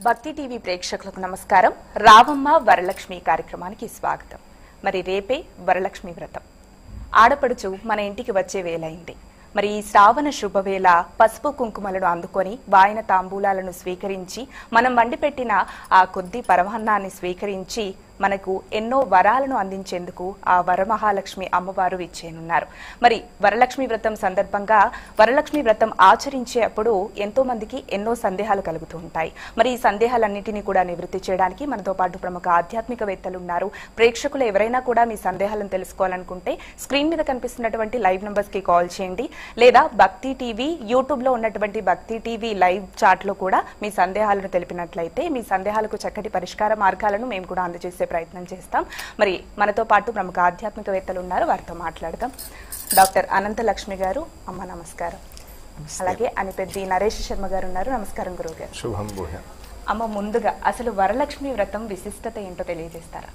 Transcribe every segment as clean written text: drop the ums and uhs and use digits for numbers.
భక్తి టీవీ ప్రేక్షకులకు నమస్కారం. రావమ్మ వరలక్ష్మి కార్యక్రమానికి స్వాగతం. మరి రేపే వరలక్ష్మి వ్రతం. ఆడపడుచు మన ఇంటికి వచ్చే వేలైంది. మరి ఈ శ్రావణ శుభవేళ పసుపు కుంకుమలను అందుకొని వాయన తాంబూలాలను స్వీకరించి మనం వండిపెట్టిన ఆ కొద్ది పరమాన్నాన్ని స్వీకరించి మనకు ఎన్నో వరాలను అందించేందుకు ఆ వరమహాలక్ష్మి అమ్మవారు ఇచ్చేనున్నారు. మరి వరలక్ష్మి వ్రతం సందర్భంగా వరలక్ష్మి వ్రతం ఆచరించే అప్పుడు ఎంతో మందికి ఎన్నో సందేహాలు కలుగుతూ ఉంటాయి. మరి ఈ సందేహాలన్నింటినీ కూడా నివృత్తి చేయడానికి మనతో పాటు ప్రముఖ ఆధ్యాత్మికవేత్తలు ఉన్నారు. ప్రేక్షకులు ఎవరైనా కూడా మీ సందేహాలను తెలుసుకోవాలనుకుంటే స్క్రీన్ మీద కనిపిస్తున్నటువంటి లైవ్ నంబర్స్ కి కాల్ చేయండి, లేదా భక్తి టీవీ యూట్యూబ్ లో ఉన్నటువంటి భక్తి టీవీ లైవ్ చాట్ లో కూడా మీ సందేహాలను తెలిపినట్లయితే మీ సందేహాలకు చక్కటి పరిష్కార మార్గాలను మేము కూడా అందజేసే ప్రయత్నం చేస్తాం. మరి మనతో పాటు ప్రముఖ ఆధ్యాత్మికవేత్తలు ఉన్నారు, వారితో మాట్లాడదాం. డాక్టర్ అనంత లక్ష్మి గారు, అమ్మ నమస్కారం. అలాగే అనిపెద్ది నరేష్ శర్మ గారు ఉన్నారు. నమస్కారం గురువు గారు. శుభం భూయ. అమ్మ, ముందుగా అసలు వరలక్ష్మి వ్రతం విశిష్టత ఏంటో తెలియజేస్తారా?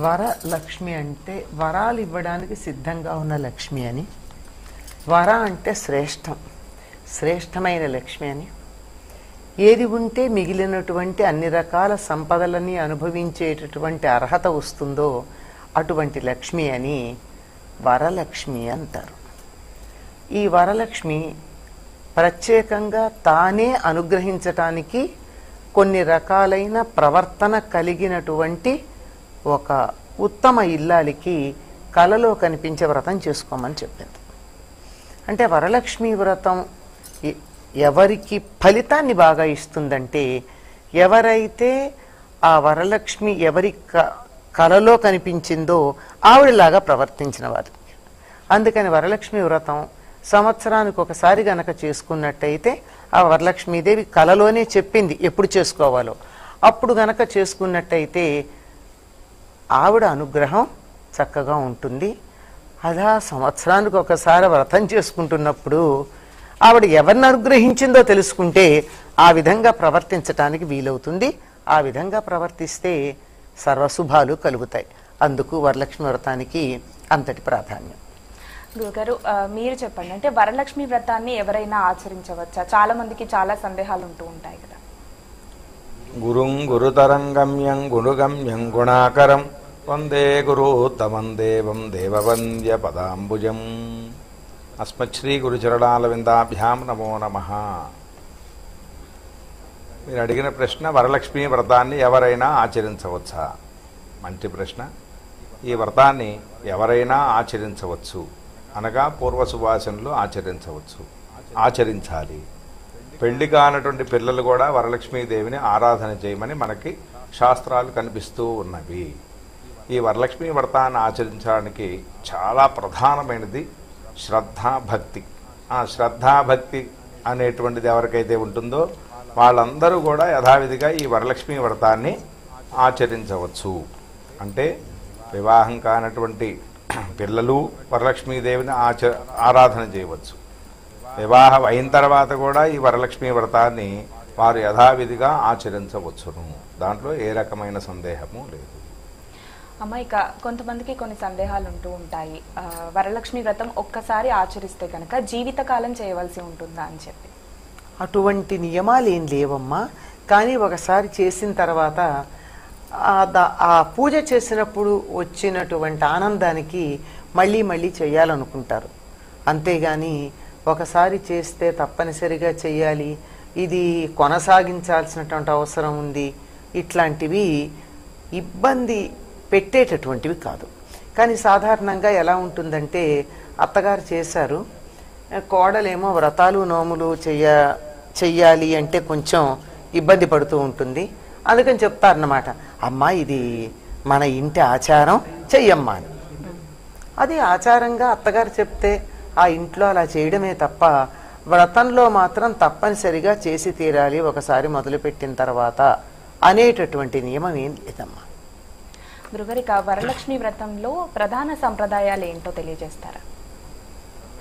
వరలక్ష్మి అంటే వరాలు ఇవ్వడానికి సిద్ధంగా ఉన్న లక్ష్మి అని, వర అంటే శ్రేష్టమైన లక్ష్మి అని, ఏది ఉంటే మిగిలినటువంటి అన్ని రకాల సంపదలని అనుభవించేటటువంటి అర్హత వస్తుందో అటువంటి లక్ష్మి అని వరలక్ష్మి అంటారు. ఈ వరలక్ష్మి ప్రత్యేకంగా తానే అనుగ్రహించటానికి కొన్ని రకాలైన ప్రవర్తన కలిగినటువంటి ఒక ఉత్తమ ఇల్లాలికి కలలో కనిపించే వ్రతం చేసుకోమని చెప్పింది. అంటే వరలక్ష్మి వ్రతం ఎవరికి ఫలితాన్ని బాగా ఇస్తుందంటే ఎవరైతే ఆ వరలక్ష్మి ఎవరి కలలో కనిపించిందో ఆవిడలాగా ప్రవర్తించిన వారు. అందుకని వరలక్ష్మి వ్రతం సంవత్సరానికి ఒకసారి గనక చేసుకున్నట్టయితే ఆ వరలక్ష్మీదేవి కలలోనే చెప్పింది ఎప్పుడు చేసుకోవాలో. అప్పుడు గనక చేసుకున్నట్టయితే ఆవిడ అనుగ్రహం చక్కగా ఉంటుంది. అలా సంవత్సరానికి ఒకసారి వ్రతం చేసుకుంటున్నప్పుడు ఆవిడ ఎవరిని అనుగ్రహించిందో తెలుసుకుంటే ఆ విధంగా ప్రవర్తించటానికి వీలవుతుంది. ఆ విధంగా ప్రవర్తిస్తే సర్వశుభాలు కలుగుతాయి. అందుకు వరలక్ష్మి వ్రతానికి అంతటి ప్రాధాన్యం. గురుగారు, మీరు చెప్పండి, అంటే వరలక్ష్మి వ్రతాన్ని ఎవరైనా ఆచరించవచ్చా? చాలా మందికి చాలా సందేహాలు ఉంటూ ఉంటాయి కదా. గురుం గురుతరంగమ్యం గురుగమ్యం గుణాకరం వందే గురోత్తమం దేవం దేవవంద్య పదాంబుజం. అస్మశ్రీ గురుచరణాలవిందాభ్యాం నమో నమః. మీరు అడిగిన ప్రశ్న, వరలక్ష్మి వ్రతాన్ని ఎవరైనా ఆచరించవచ్చా? మంచి ప్రశ్న. ఈ వ్రతాన్ని ఎవరైనా ఆచరించవచ్చు అనగా పూర్వ సువాసనలు ఆచరించాలి. పెళ్లి కానటువంటి పిల్లలు కూడా వరలక్ష్మీదేవిని ఆరాధన చేయమని మనకి శాస్త్రాలు కనిపిస్తూ ఉన్నవి. ఈ వరలక్ష్మీ వ్రతాన్ని ఆచరించడానికి చాలా ప్రధానమైనది శ్రద్ధాభక్తి. ఆ శ్రద్ధాభక్తి అనేటువంటిది ఎవరికైతే ఉంటుందో వాళ్ళందరూ కూడా యథావిధిగా ఈ వరలక్ష్మీ వ్రతాన్ని ఆచరించవచ్చు. అంటే వివాహం కానటువంటి పిల్లలు వరలక్ష్మీదేవిని ఆరాధన చేయవచ్చు. వివాహం అయిన తర్వాత కూడా ఈ వరలక్ష్మీ వ్రతాన్ని వారు యథావిధిగా ఆచరించవచ్చును. దాంట్లో ఏ రకమైన సందేహము లేదు. అమ్మ, ఇక కొంతమందికి కొన్ని సందేహాలు ఉంటూ ఉంటాయి. వరలక్ష్మి వ్రతం ఒక్కసారి ఆచరిస్తే కనుక జీవితకాలం చేయవలసి ఉంటుందా అని చెప్పి. అటువంటి నియమాలు ఏం లేవమ్మా. కానీ ఒకసారి చేసిన తర్వాత ఆ పూజ చేసినప్పుడు వచ్చినటువంటి ఆనందానికి మళ్ళీ మళ్ళీ చేయాలనుకుంటారు. అంతేగాని ఒకసారి చేస్తే తప్పనిసరిగా చెయ్యాలి, ఇది కొనసాగించాల్సినటువంటి అవసరం ఉంది, ఇట్లాంటివి ఇబ్బంది పెట్టేటటువంటివి కాదు. కానీ సాధారణంగా ఎలా ఉంటుందంటే, అత్తగారు చేశారు, కోడలేమో వ్రతాలు నోములు చెయ్యాలి అంటే కొంచెం ఇబ్బంది పడుతూ ఉంటుంది. అందుకని చెప్తారన్నమాట, అమ్మా ఇది మన ఇంటి ఆచారం, చెయ్యమ్మా అని. అది ఆచారంగా అత్తగారు చెప్తే ఆ ఇంట్లో అలా చేయడమే తప్ప వ్రతంలో మాత్రం తప్పనిసరిగా చేసి తీరాలి ఒకసారి మొదలుపెట్టిన తర్వాత అనేటటువంటి నియమం ఏం లేదమ్మా. గురుగారిక వరలక్ష్మి వ్రతంలో ప్రధాన సంప్రదాయాలు ఏంటో తెలియజేస్తారా?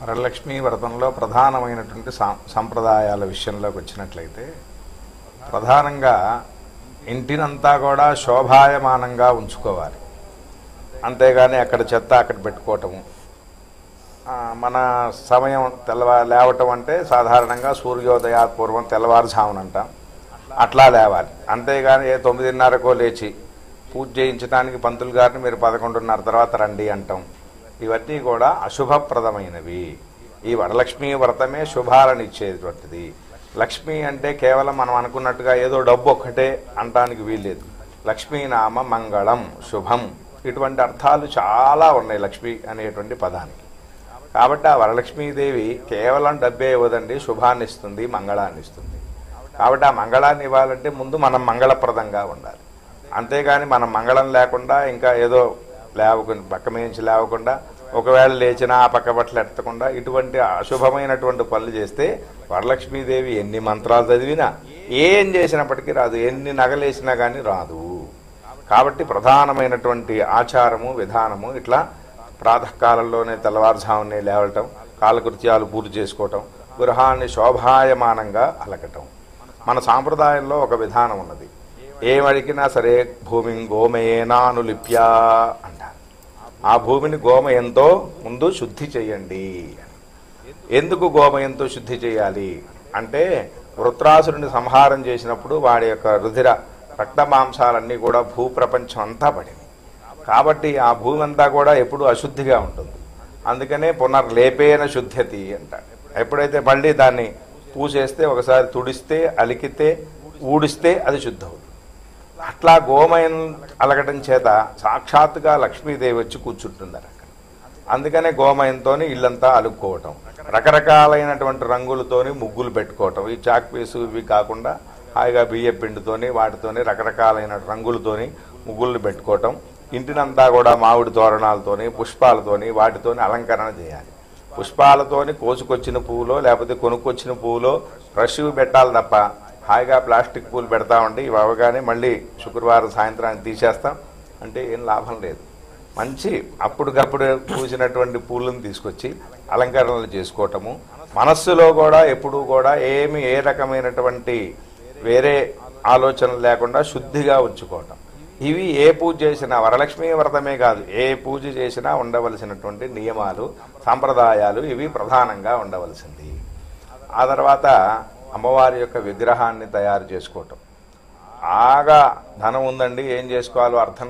వరలక్ష్మి వ్రతంలో ప్రధానమైనటువంటి సంప్రదాయాల విషయంలోకి వచ్చినట్లయితే, ప్రధానంగా ఇంటినంతా కూడా శోభాయమానంగా ఉంచుకోవాలి. అంతేగాని అక్కడ చెత్త అక్కడ పెట్టుకోవటము, మన సమయం లేవటం అంటే సాధారణంగా సూర్యోదయాపూర్వం తెల్లవారుజామున అంటాం. అట్లా లేవాలి. అంతేగాని 9:30కో లేచి పూజ చేయించడానికి పంతులు గారిని మీరు 11:30 తర్వాత రండి అంటాం. ఇవన్నీ కూడా అశుభప్రదమైనవి. ఈ వరలక్ష్మీ వ్రతమే శుభాలను ఇచ్చేటువంటిది. లక్ష్మి అంటే కేవలం మనం అనుకున్నట్టుగా ఏదో డబ్బు ఒక్కటే అంటానికి వీల్లేదు. లక్ష్మీనామ మంగళం శుభం ఇటువంటి అర్థాలు చాలా ఉన్నాయి లక్ష్మి అనేటువంటి పదానికి. కాబట్టి ఆ వరలక్ష్మీదేవి కేవలం డబ్బే ఇవ్వదండి, శుభాన్ని ఇస్తుంది, మంగళాన్ని ఇస్తుంది. కాబట్టి ఆ మంగళాన్ని ఇవ్వాలంటే ముందు మనం మంగళప్రదంగా ఉండాలి. అంతేగాని మనం మంగళం లేకుండా ఇంకా ఏదో పక్క మించి లేవకుండా ఒకవేళ లేచినా ఆ పక్క బట్టలు ఎత్తకుండా ఇటువంటి అశుభమైనటువంటి పనులు చేస్తే వరలక్ష్మీదేవి ఎన్ని మంత్రాలు చదివినా ఏం చేసినప్పటికీ రాదు, ఎన్ని నగలేసినా కానీ రాదు. కాబట్టి ప్రధానమైనటువంటి ఆచారము విధానము ఇట్లా ప్రాతకాలంలోనే తెల్లవారుజామునే లేవటం, కాలకృత్యాలు పూర్తి చేసుకోవటం, గృహాన్ని శోభాయమానంగా అలకటం. మన సాంప్రదాయంలో ఒక విధానం ఉన్నది. ఏమడిగినా సరే భూమిని గోమయేనానులిప్యా అంటారు. ఆ భూమిని గోమయంతో ముందు శుద్ధి చేయండి. ఎందుకు గోమయంతో శుద్ధి చేయాలి అంటే వృత్రాసురుని సంహారం చేసినప్పుడు వాడి యొక్క రుధిర రక్త మాంసాలన్నీ కూడా భూప్రపంచం అంతా పడింది. కాబట్టి ఆ భూమి అంతా కూడా ఎప్పుడు అశుద్ధిగా ఉంటుంది. అందుకనే పునర్లేపేన శుద్ధ్యతి అంటారు. ఎప్పుడైతే మళ్ళీ దాన్ని పూసేస్తే ఒకసారి తుడిస్తే అలికితే ఊడిస్తే అది శుద్ధవుతుంది. అట్లా గోమయం అలగటం చేత సాక్షాత్తుగా లక్ష్మీదేవి వచ్చి కూర్చుంటుంది అక్కడ. అందుకనే గోమయంతో ఇల్లంతా అలుక్కోవటం, రకరకాలైనటువంటి రంగులతోని ముగ్గులు పెట్టుకోవటం. ఈ చాక్ పీసు ఇవి కాకుండా హాయిగా బియ్య పిండితోని వాటితోని రకరకాలైన రంగులతోని ముగ్గులు పెట్టుకోవటం. ఇంటినంతా కూడా మామిడి తోరణాలతోని పుష్పాలతోని వాటితోని అలంకరణ చేయాలి. పుష్పాలతోని కోసుకొచ్చిన పువ్వులో లేకపోతే కొనుక్కొచ్చిన పువ్వులో ఫ్రెష్ పెట్టాలి తప్ప హాయిగా ప్లాస్టిక్ పూలు పెడతా ఉండి ఇవి అవగానే మళ్ళీ శుక్రవారం సాయంత్రానికి తీసేస్తాం అంటే ఏం లాభం లేదు. మంచి అప్పటికప్పుడు పూసినటువంటి పూలను తీసుకొచ్చి అలంకరణలు చేసుకోవటము. మనస్సులో కూడా ఎప్పుడూ కూడా ఏ రకమైనటువంటి వేరే ఆలోచనలు లేకుండా శుద్ధిగా ఉంచుకోవటం. ఇవి ఏ పూజ చేసినా వరలక్ష్మీ వ్రతమే కాదు, ఏ పూజ చేసినా ఉండవలసినటువంటి నియమాలు సాంప్రదాయాలు ఇవి ప్రధానంగా ఉండవలసింది. ఆ తర్వాత అమ్మవారి యొక్క విగ్రహాన్ని తయారు చేసుకోవటం. బాగా ధనం ఉందండి, ఏం చేసుకోవాలో అర్థం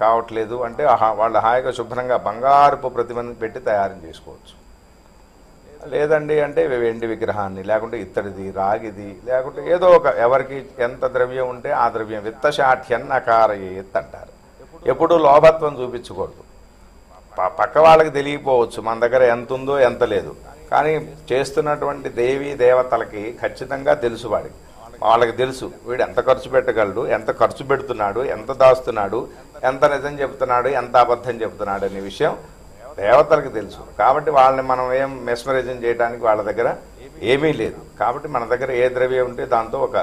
కావట్లేదు అంటే వాళ్ళు హాయిగా శుభ్రంగా బంగారపు ప్రతిమని పెట్టి తయారు చేసుకోవచ్చు. లేదండి అంటే వెండి విగ్రహాన్ని లేకుంటే ఇత్తడిది రాగిది లేకుంటే ఏదో ఒక ఎవరికి ఎంత ద్రవ్యం ఉంటే ఆ ద్రవ్యం విత్తశాఠ్యన్ అకారయేత్ అంటారు. ఎప్పుడూ లోభత్వం చూపించకూడదు. పక్క వాళ్ళకి తెలియకపోవచ్చు మన దగ్గర ఎంత ఉందో ఎంత లేదు, కానీ చేస్తున్నటువంటి దేవీ దేవతలకి ఖచ్చితంగా తెలుసు. వాళ్ళకి తెలుసు వీడు ఎంత ఖర్చు పెట్టగలడు, ఎంత ఖర్చు పెడుతున్నాడు, ఎంత దాస్తున్నాడు, ఎంత నిజం చెప్తున్నాడు, ఎంత అబద్ధం చెప్తున్నాడు అనే విషయం దేవతలకు తెలుసు. కాబట్టి వాళ్ళని మనం ఏం మెస్మరైజం చేయడానికి వాళ్ళ దగ్గర ఏమీ లేదు. కాబట్టి మన దగ్గర ఏ ద్రవ్యం ఉంటే దాంతో ఒక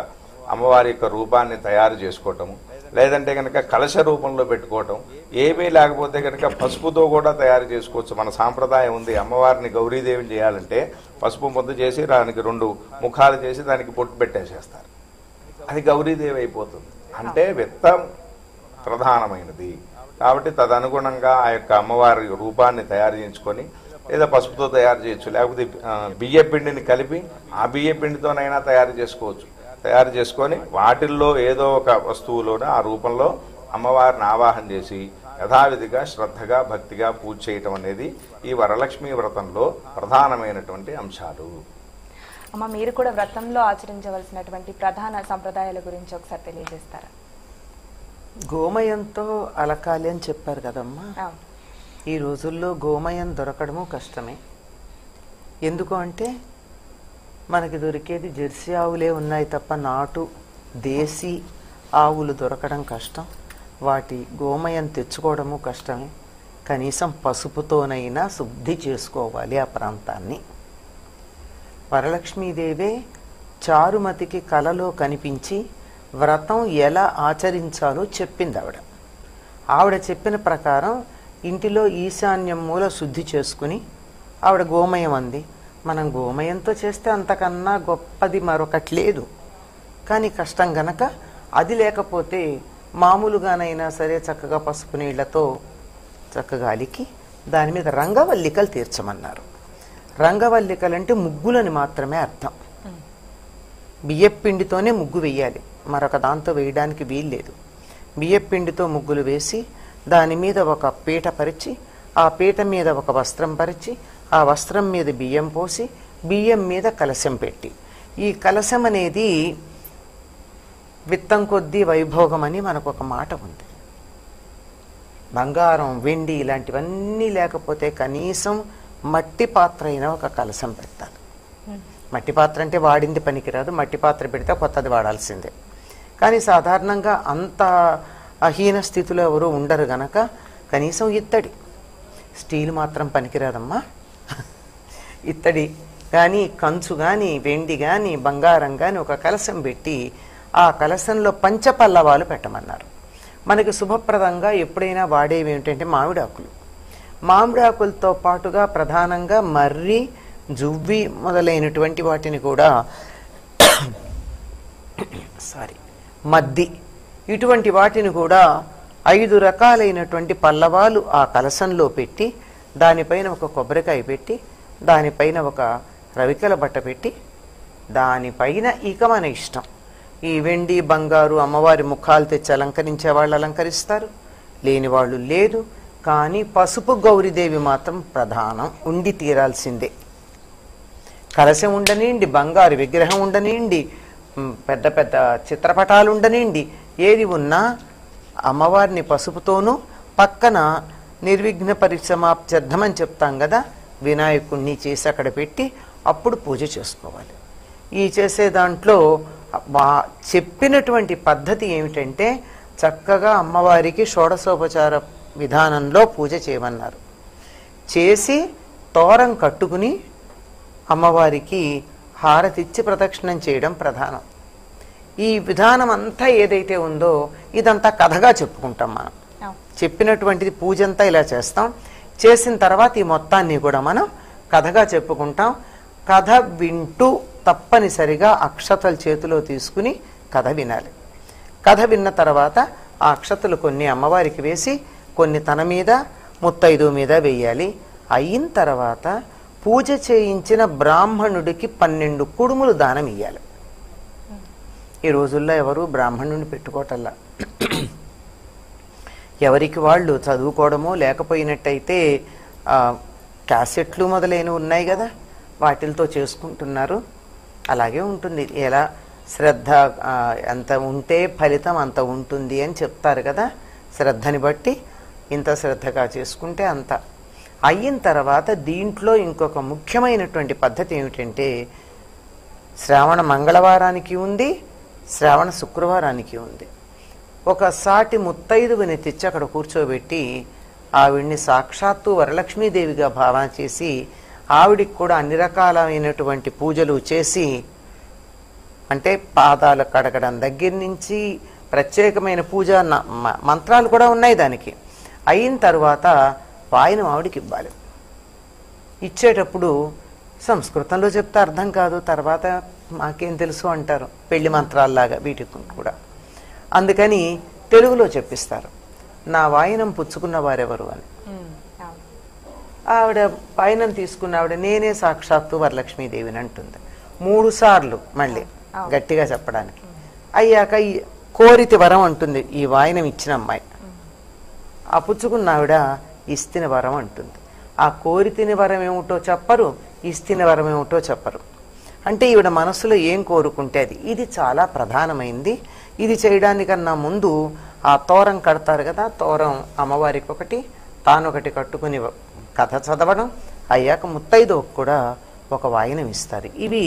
అమ్మవారి యొక్క రూపాన్ని తయారు చేసుకోవటము, లేదంటే కనుక కలశ రూపంలో పెట్టుకోవటం, ఏమీ లేకపోతే కనుక పసుపుతో కూడా తయారు చేసుకోవచ్చు. మన సాంప్రదాయం ఉంది, అమ్మవారిని గౌరీదేవిని చేయాలంటే పసుపు ముద్ద చేసి దానికి 2 ముఖాలు చేసి దానికి పొట్టు పెట్టేసేస్తారు, అది గౌరీదేవి అయిపోతుంది. అంటే విత్తం ప్రధానమైనది. కాబట్టి తదనుగుణంగా ఆ యొక్క అమ్మవారి రూపాన్ని తయారు చేయించుకొని లేదా పసుపుతో తయారు చేయొచ్చు, లేకపోతే బియ్య పిండిని కలిపి ఆ బియ్య పిండితోనైనా తయారు చేసుకోవచ్చు. తయారు చేసుకొని వాటిల్లో ఏదో ఒక వస్తువులోనే ఆ రూపంలో అమ్మవారిని ఆవాహన చేసి యథావిధిగా శ్రద్ధగా భక్తిగా పూజ చేయటం అనేది ఈ వరలక్ష్మీ వ్రతంలో ప్రధానమైనటువంటి అంశాలు. అమ్మ, మీరు కూడా వ్రతంలో ఆచరించవలసినటువంటి ప్రధాన సంప్రదాయాల గురించి ఒకసారి తెలియజేస్తారా? గోమయంతో అలకాలి అని చెప్పారు కదమ్మా. ఈ రోజుల్లో గోమయం దొరకడము కష్టమే. ఎందుకు అంటే మనకి దొరికేది జెర్సీ ఆవులే ఉన్నాయి తప్ప నాటు దేశీ ఆవులు దొరకడం కష్టం. వాటి గోమయం తెచ్చుకోవడము కష్టమే. కనీసం పసుపుతోనైనా శుద్ధి చేసుకోవాలి ఆ ప్రాంతాన్ని. వరలక్ష్మీదేవే చారుమతికి కలలో కనిపించి వ్రతం ఎలా ఆచరించాలో చెప్పింది ఆవిడ చెప్పిన ప్రకారం ఇంటిలో ఈశాన్యం మూల శుద్ధి చేసుకుని ఆవిడ గోమయం అంది. మనం గోమయంతో చేస్తే అంతకన్నా గొప్పది మరొకటి లేదు. కానీ కష్టం గనక అది లేకపోతే మామూలుగానైనా సరే చక్కగా పసుపు నీళ్లతో చక్కగా అలికి దాని మీద రంగవల్లికలు తీర్చమన్నారు. రంగవల్లికలు అంటే ముగ్గులని మాత్రమే అర్థం. బియ్యపిండితోనే ముగ్గు వేయాలి, మరొక దాంతో వేయడానికి వీల్లేదు. బియ్యపిండితో ముగ్గులు వేసి దాని మీద ఒక పీట పరిచి, ఆ పీట మీద ఒక వస్త్రం పరిచి, ఆ వస్త్రం మీద బియ్యం పోసి, బియ్యం మీద కలశం పెట్టి, ఈ కలశం అనేది విత్తం కొద్దీ వైభోగం అని మనకు ఒక మాట ఉంది. బంగారం, వెండి ఇలాంటివన్నీ లేకపోతే కనీసం మట్టి పాత్ర అయినా ఒక కలశం పెట్టాలి. మట్టి పాత్ర అంటే వాడింది పనికిరాదు, మట్టి పాత్ర పెడితే కొత్తది వాడాల్సిందే. కానీ సాధారణంగా అంత అహీన స్థితిలో ఎవరు ఉండరు గనక కనీసం ఇత్తడి, స్టీల్ మాత్రం పనికిరాదమ్మా. ఇత్తడి కానీ, కంచు కానీ, వెండి కానీ, బంగారం కానీ ఒక కలశం పెట్టి ఆ కలశంలో పంచపల్లవాలు పెట్టమన్నారు. మనకి శుభప్రదంగా ఎప్పుడైనా వాడేవి ఏమిటంటే మామిడాకులు. మామిడాకులతో పాటుగా ప్రధానంగా మర్రి, జువ్వి మొదలైనటువంటి వాటిని కూడా మద్ది ఇటువంటి వాటిని కూడా 5 రకాలైనటువంటి పల్లవాలు ఆ కలశంలో పెట్టి, దానిపైన ఒక కొబ్బరికాయ పెట్టి, దానిపైన ఒక రవికల బట్ట పెట్టి, దానిపైన ఇక మన ఇష్టం ఈ వెండి, బంగారు అమ్మవారి ముఖాలు తెచ్చి అలంకరించే వాళ్ళు అలంకరిస్తారు, లేని వాళ్ళు లేదు. కానీ పసుపు గౌరీదేవి మాత్రం ప్రధానం, ఉండి తీరాల్సిందే. కలశం ఉండనిండి, బంగారు విగ్రహం ఉండనిండి, పెద్ద పెద్ద చిత్రపటాలు ఉండనిండి, ఏది ఉన్నా అమ్మవారిని పసుపుతోనూ, పక్కన నిర్విఘ్న పరిసమాప్త్యర్థం అని చెప్తాం కదా, వినాయకుణ్ణి చేసి అక్కడ పెట్టి అప్పుడు పూజ చేసుకోవాలి. ఈ చేసే దాంట్లో చెప్పినటువంటి పద్ధతి ఏమిటంటే చక్కగా అమ్మవారికి షోడశోపచార విధానంలో పూజ చేయమన్నారు. చేసి తోరం కట్టుకుని అమ్మవారికి హారతిచ్చి ప్రదక్షిణం చేయడం ప్రధానం. ఈ విధానం అంతా ఏదైతే ఉందో ఇదంతా కథగా చెప్పుకుంటాం మనం. చెప్పినటువంటిది పూజ అంతా ఇలా చేస్తాం. చేసిన తర్వాత ఈ మొత్తాన్ని కూడా మనం కథగా చెప్పుకుంటాం. కథ వింటూ తప్పనిసరిగా అక్షతలు చేతిలో తీసుకుని కథ వినాలి. కథ విన్న తర్వాత ఆ అక్షతలు కొన్ని అమ్మవారికి వేసి, కొన్ని తన మీద, ముత్తైదు మీద వేయాలి. అయిన తర్వాత పూజ చేయించిన బ్రాహ్మణుడికి 12 కుడుములు దానం ఇయ్యాలి. ఈ రోజుల్లో ఎవరు బ్రాహ్మణుడిని పెట్టుకోవటల్లా. ఎవరికి వాళ్ళు చదువుకోవడమో లేకపోయినట్టయితే క్యాసెట్లు మొదలైనవి ఉన్నాయి కదా, వాటిలతో చేసుకుంటున్నారు. అలాగే ఉంటుంది. ఎలా శ్రద్ధ ఎంత ఉంటే ఫలితం అంత ఉంటుంది అని చెప్తారు కదా. శ్రద్ధని బట్టి ఇంత శ్రద్ధగా చేసుకుంటే అంత. అయిన తర్వాత దీంట్లో ఇంకొక ముఖ్యమైనటువంటి పద్ధతి ఏమిటంటే, శ్రావణ మంగళవారానికి ఉంది, శ్రావణ శుక్రవారానికి ఉంది. ఒక సాటి ముత్తైదువుని తెచ్చి అక్కడ కూర్చోబెట్టి ఆవిడ్ని సాక్షాత్తు వరలక్ష్మీదేవిగా భావన చేసి, ఆవిడికి కూడా అన్ని రకాలైనటువంటి పూజలు చేసి, అంటే పాదాలు కడగడం దగ్గర నుంచి ప్రత్యేకమైన పూజ మంత్రాలు కూడా ఉన్నాయి దానికి. అయిన తర్వాత వాయినం ఆవిడికి ఇవ్వాలి. ఇచ్చేటప్పుడు సంస్కృతంలో చెప్తే అర్థం కాదు, తర్వాత మాకేం తెలుసు అంటారు, పెళ్లి మంత్రాల్లాగా వీటికి కూడా. అందుకని తెలుగులో చెప్పిస్తారు. నా వాయినం పుచ్చుకున్న వారెవరు అని. ఆవిడ వాయినం తీసుకున్న ఆవిడ నేనే సాక్షాత్తు వరలక్ష్మీదేవిని అంటుంది 3 సార్లు, మళ్ళీ గట్టిగా చెప్పడానికి. అయ్యాక కోరితి వరం అంటుంది ఈ వాయినం ఇచ్చిన అమ్మాయి. ఆ పుచ్చుకున్న ఆవిడ ఇస్తిన వరం అంటుంది. ఆ కోరితిని వరం ఏమిటో చెప్పరు, ఇస్తిన వరం ఏమిటో చెప్పరు. అంటే ఈవిడ మనసులో ఏం కోరుకుంటే అది. ఇది చాలా ప్రధానమైంది. ఇది చేయడానికన్నా ముందు ఆ తోరం కడతారు కదా, తోరం అమ్మవారికి ఒకటి, తానొకటి కట్టుకుని కథ చదవడం, అయ్యాక ముత్తైదో కూడా ఒక వాయినం ఇస్తారు. ఇవి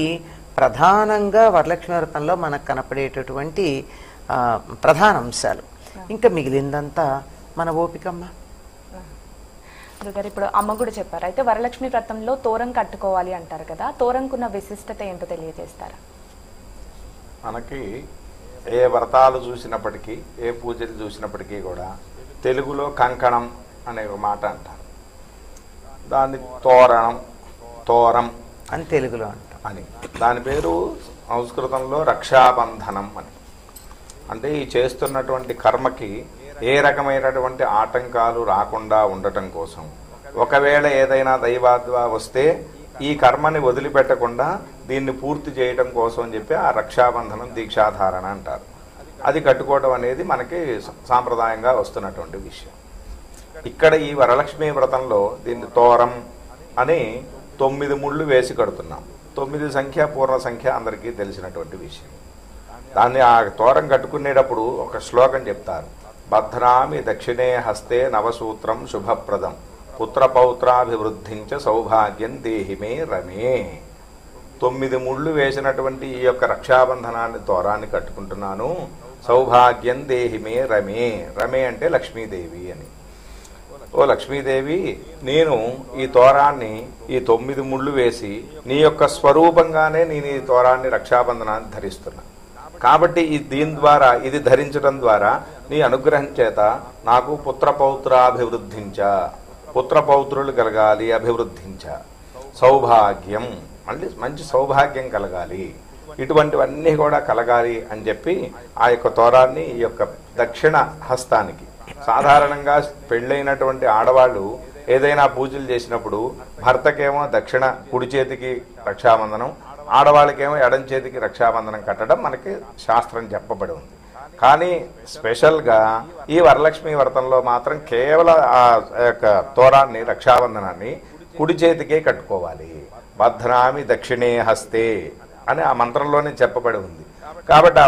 ప్రధానంగా వరలక్ష్మీ వ్రతంలో మనకు కనపడేటటువంటి ప్రధాన అంశాలు. ఇంకా మిగిలిందంతా మన ఓపికమ్మ. గారు ఇప్పుడు అమ్మ కూడా చెప్పారు. అయితే వరలక్ష్మి వ్రతంలో తోరం కట్టుకోవాలి అంటారు కదా, తోరంకున్న విశిష్టత ఏంటో తెలియజేస్తారా? మనకి ఏ వ్రతాలు చూసినప్పటికీ, ఏ పూజలు చూసినప్పటికీ కూడా తెలుగులో కంకణం అనే ఒక మాట అంటారు. దాన్ని తోరణం, తోరం అని తెలుగులో అంటాం అని. దాని పేరు సంస్కృతంలో రక్షాబంధనం అని. అంటే ఈ చేస్తున్నటువంటి కర్మకి ఏ రకమైనటువంటి ఆటంకాలు రాకుండా ఉండటం కోసం ఒకవేళ ఏదైనా దైవాద్వా వస్తే ఈ కర్మని వదిలిపెట్టకుండా దీన్ని పూర్తి చేయడం కోసం అని చెప్పి ఆ రక్షాబంధనం దీక్షాధారణ అంటారు. అది కట్టుకోవడం అనేది మనకి సాంప్రదాయంగా వస్తున్నటువంటి విషయం. ఇక్కడ ఈ వరలక్ష్మీ వ్రతంలో దీన్ని తోరం అని 9 ముళ్ళు వేసి కడుతున్నాం. 9 సంఖ్య పూర్ణ సంఖ్య అందరికీ తెలిసినటువంటి విషయం. దాన్ని ఆ తోరం కట్టుకునేటప్పుడు ఒక శ్లోకం చెప్తారు. బధ్నామి దక్షిణే హస్తే నవసూత్రం శుభప్రదం పుత్రపౌత్రాభివృద్ధించ సౌభాగ్యం దేహిమే రమే. 9 ముళ్ళు వేసినటువంటి ఈ యొక్క రక్షాబంధనాన్ని తోరాన్ని కట్టుకుంటున్నాను. సౌభాగ్యం దేహిమే రమే. రమే అంటే లక్ష్మీదేవి అని. ఓ లక్ష్మీదేవి, నేను ఈ తోరాన్ని ఈ 9 ముళ్ళు వేసి నీ యొక్క స్వరూపంగానే నేను ఈ తోరాన్ని రక్షాబంధనాన్ని ధరిస్తున్నా. కాబట్టి దీని ద్వారా ఇది ధరించడం ద్వారా నీ అనుగ్రహం చేత నాకు పుత్రపౌత్రాభివృద్ధించ, పుత్రపౌత్రులు కలగాలి, అభివృద్ధించ, సౌభాగ్యం మళ్ళీ మంచి సౌభాగ్యం కలగాలి, ఇటువంటివన్నీ కూడా కలగాలి అని చెప్పి ఆ యొక్క తోరాన్ని ఈ యొక్క దక్షిణ హస్తానికి, సాధారణంగా పెళ్ళైనటువంటి ఆడవాళ్ళు ఏదైనా పూజలు చేసినప్పుడు భర్తకేమో దక్షిణ కుడి చేతికి రక్షాబంధనం, ఆడవాళ్ళకేమో ఎడం చేతికి రక్షాబంధనం కట్టడం మనకి శాస్త్రం చెప్పబడి ఉంది. కానీ స్పెషల్గా ఈ వరలక్ష్మి వ్రతంలో మాత్రం కేవలం ఆ యొక్క తోరాన్ని రక్షాబంధనాన్ని కుడి చేతికే కట్టుకోవాలి. బధ్నామి దక్షిణే హస్తే అని ఆ మంత్రంలోనే చెప్పబడి ఉంది. కాబట్టి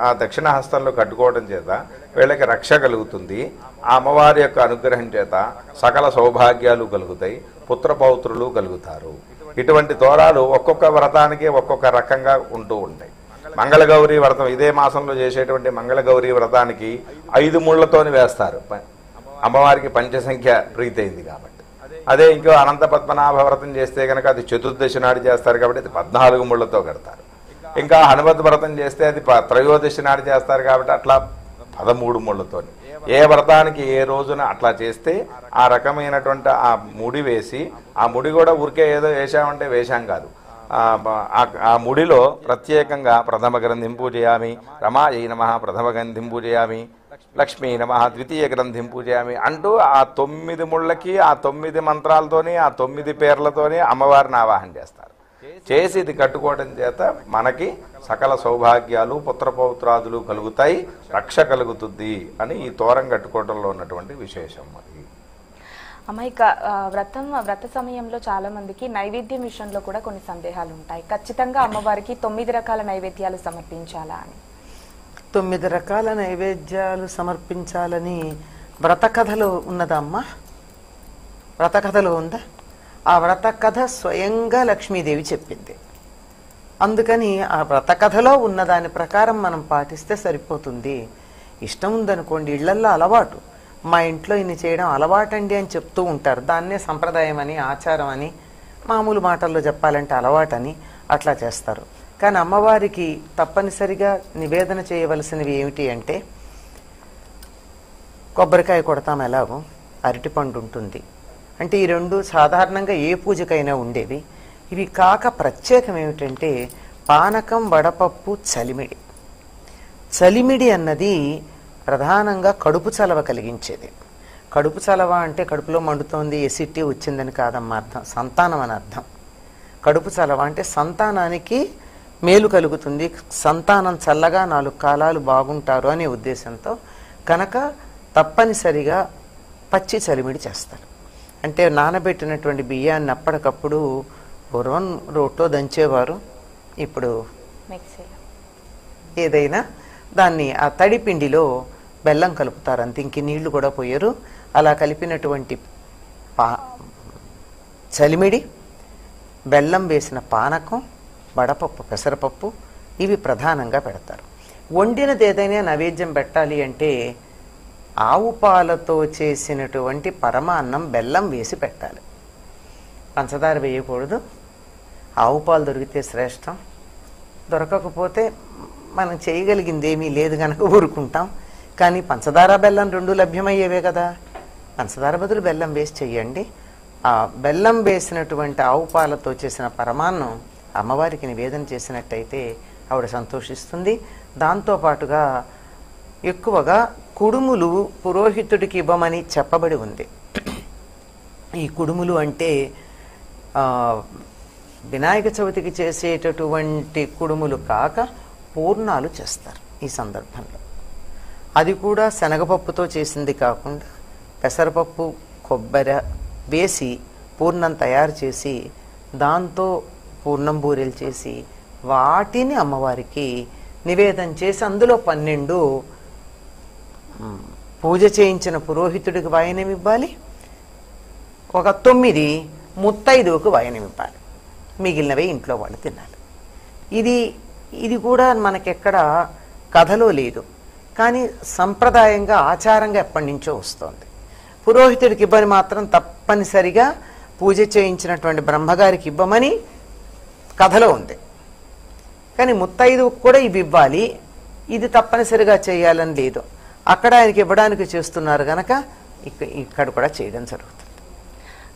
ఆ దక్షిణ హస్తంలో కట్టుకోవడం చేత వీళ్ళకి రక్ష కలుగుతుంది. ఆ అమ్మవారి యొక్క అనుగ్రహం చేత సకల సౌభాగ్యాలు కలుగుతాయి, పుత్రపౌత్రులు కలుగుతారు. ఇటువంటి తోరాలు ఒక్కొక్క వ్రతానికి ఒక్కొక్క రకంగా ఉంటూ ఉంటాయి. మంగళగౌరీ వ్రతం ఇదే మాసంలో చేసేటువంటి మంగళగౌరీ వ్రతానికి 5 ముళ్లతోని వేస్తారు. అమ్మవారికి పంచసంఖ్య ప్రీతి అయింది కాబట్టి. అదే ఇంకో అనంత పద్మనాభ వ్రతం చేస్తే కనుక అది చతుర్దశి నాడు చేస్తారు కాబట్టి అది 14 ముళ్లతో కడతారు. ఇంకా హనుమత్ వ్రతం చేస్తే అది త్రయోదశి నాడు చేస్తారు కాబట్టి అట్లా 13 ముళ్లతోని. ఏ వ్రతానికి ఏ రోజున అట్లా చేస్తే ఆ రకమైనటువంటి ఆ ముడి వేసి, ఆ ముడి కూడా ఊరికే ఏదో వేశామంటే వేశాం కాదు, ఆ ముడిలో ప్రత్యేకంగా ప్రథమ గ్రంథిం పూజయామి, రమాయై నమః ప్రథమ గ్రంథిం పూజయామి, లక్ష్మీ నమః ద్వితీయ గ్రంథిం పూజయామి అంటూ ఆ 9 ముళ్ళకి ఆ 9 మంత్రాలతోని ఆ 9 పేర్లతోని అమ్మవారిని ఆవాహన చేస్తారు. చేసి ఇది కట్టుకోవడం చేత మనకి సకల సౌభాగ్యాలు, పుత్రపౌత్రాదులు కలుగుతాయి, రక్ష కలుగుతుంది అని ఈ తోరం కట్టుకోవడంలో ఉన్నటువంటి విశేషం. మరి అమ్మ, ఇక వ్రత సమయంలో చాలా మందికి నైవేద్యం విషయంలో కూడా కొన్ని సందేహాలు ఉంటాయి. ఖచ్చితంగా అమ్మవారికి 9 రకాల నైవేద్యాలు సమర్పించాలా అని. 9 రకాల నైవేద్యాలు సమర్పించాలని వ్రత కథలో ఉన్నదా అమ్మా? వ్రత కథలో ఉందా? ఆ వ్రత కథ స్వయంగా లక్ష్మీదేవి చెప్పింది. అందుకని ఆ వ్రత కథలో ఉన్న దాని ప్రకారం మనం పాటిస్తే సరిపోతుంది. ఇష్టం ఉందనుకోండి, ఇళ్లల్లో అలవాటు, మా ఇంట్లో ఇన్ని చేయడం అలవాటండి అని చెప్తూ ఉంటారు. దాన్నే సంప్రదాయం అని, ఆచారం అని, మామూలు మాటల్లో చెప్పాలంటే అలవాటని అట్లా చేస్తారు. కానీ అమ్మవారికి తప్పనిసరిగా నివేదన చేయవలసినవి ఏమిటి అంటే, కొబ్బరికాయ కొడతాం ఎలాగో, అరటిపండు ఉంటుంది. అంటే ఈ 2 సాధారణంగా ఏ పూజకైనా ఉండేవి. ఇవి కాక ప్రత్యేకం ఏమిటంటే పానకం, వడపప్పు, చలిమిడి. చలిమిడి అన్నది ప్రధానంగా కడుపు చలవ కలిగించేది. కడుపు చలవ అంటే కడుపులో మండుతోంది, ఎసిటీ వచ్చిందని కాదమ్మా అర్థం, సంతానం అని అర్థం. కడుపు చలవ అంటే సంతానానికి మేలు కలుగుతుంది, సంతానం చల్లగా 4 కాలాలు బాగుంటారు అనే ఉద్దేశంతో కనుక తప్పనిసరిగా పచ్చి చలిమిడి చేస్తారు. అంటే నానబెట్టినటువంటి బియ్యాన్ని అప్పటికప్పుడు పూర్వం రోట్లో దంచేవారు, ఇప్పుడు ఏదైనా దాన్ని ఆ తడి పిండిలో బెల్లం కలుపుతారు, అంత ఇంక నీళ్లు కూడా పోయరు. అలా కలిపినటువంటి చలిమిడి, బెల్లం వేసిన పానకం, వడపప్పు, పెసరపప్పు ఇవి ప్రధానంగా పెడతారు. వండినది ఏదైనా నైవేద్యం పెట్టాలి అంటే ఆవు పాలతో చేసినటువంటి పరమాన్నం బెల్లం వేసి పెట్టాలి, పంచదార వేయకూడదు. ఆవు పాలు దొరికితే శ్రేష్టం, దొరకకపోతే మనం చేయగలిగింది ఏమీ లేదు కనుక ఊరుకుంటాం. కానీ పంచదార బెల్లం 2 లభ్యమయ్యేవే కదా, పంచదార బదులు బెల్లం వేసి చెయ్యండి. ఆ బెల్లం వేసినటువంటి ఆవు పాలతో చేసిన పరమాన్నం అమ్మవారికి నివేదన చేసినట్టయితే ఆవిడ సంతోషిస్తుంది. దాంతోపాటుగా ఎక్కువగా కుడుములు పురోహితుడికి ఇవ్వమని చెప్పబడి ఉంది. ఈ కుడుములు అంటే వినాయక చవితికి చేసేటటువంటి కుడుములు కాక పూర్ణాలు చేస్తారు ఈ సందర్భంలో. అది కూడా శనగపప్పుతో చేసింది కాకుండా పెసరపప్పు కొబ్బరి వేసి పూర్ణం తయారు చేసి దాంతో పూర్ణం బూరెలు చేసి వాటిని అమ్మవారికి నివేదన చేసి అందులో 12 పూజ చేయించిన పురోహితుడికి వాయనం ఇవ్వాలి, ఒక 9 ముత్తైదువుకు వాయనం ఇవ్వాలి, మిగిలినవే ఇంట్లో వాళ్ళు తినాలి. ఇది కూడా మనకెక్కడ కథలో లేదు, కానీ సంప్రదాయంగా ఆచారంగా ఎప్పటి నుంచో వస్తుంది. పురోహితుడికి ఇవ్వని మాత్రం తప్పనిసరిగా పూజ చేయించినటువంటి బ్రహ్మగారికి ఇవ్వమని కథలో ఉంది. కానీ ముత్తైదువుకు కూడా ఇవి ఇవ్వాలి, ఇది తప్పనిసరిగా చేయాలని లేదు. అక్కడ ఆయనకి ఇవ్వడానికి చేస్తున్నారు గనక ఇక్కడ కూడా చేయడం జరుగుతుంది.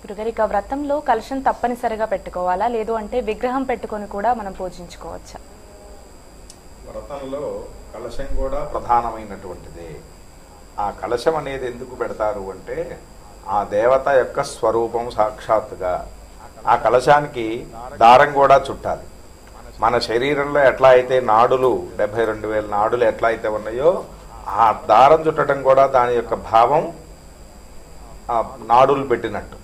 గురుగారు, ఇక వ్రతంలో కలశం తప్పనిసరిగా పెట్టుకోవాలా, లేదు అంటే విగ్రహం పెట్టుకొని కూడా మనం పూజించుకోవచ్చా? వ్రతంలో కలశం కూడా ప్రధానమైనటువంటిదే. ఆ కలశం అనేది ఎందుకు పెడతారు అంటే ఆ దేవత యొక్క స్వరూపం సాక్షాత్తుగా. ఆ కలశానికి దారం కూడా చుట్టాలి. మన శరీరంలో ఎట్లా అయితే నాడులు 72,000 నాడులు ఎట్లా అయితే ఉన్నాయో ఆ దారం చుట్టడం కూడా దాని యొక్క భావం ఆ నాడులు పెట్టినట్టు.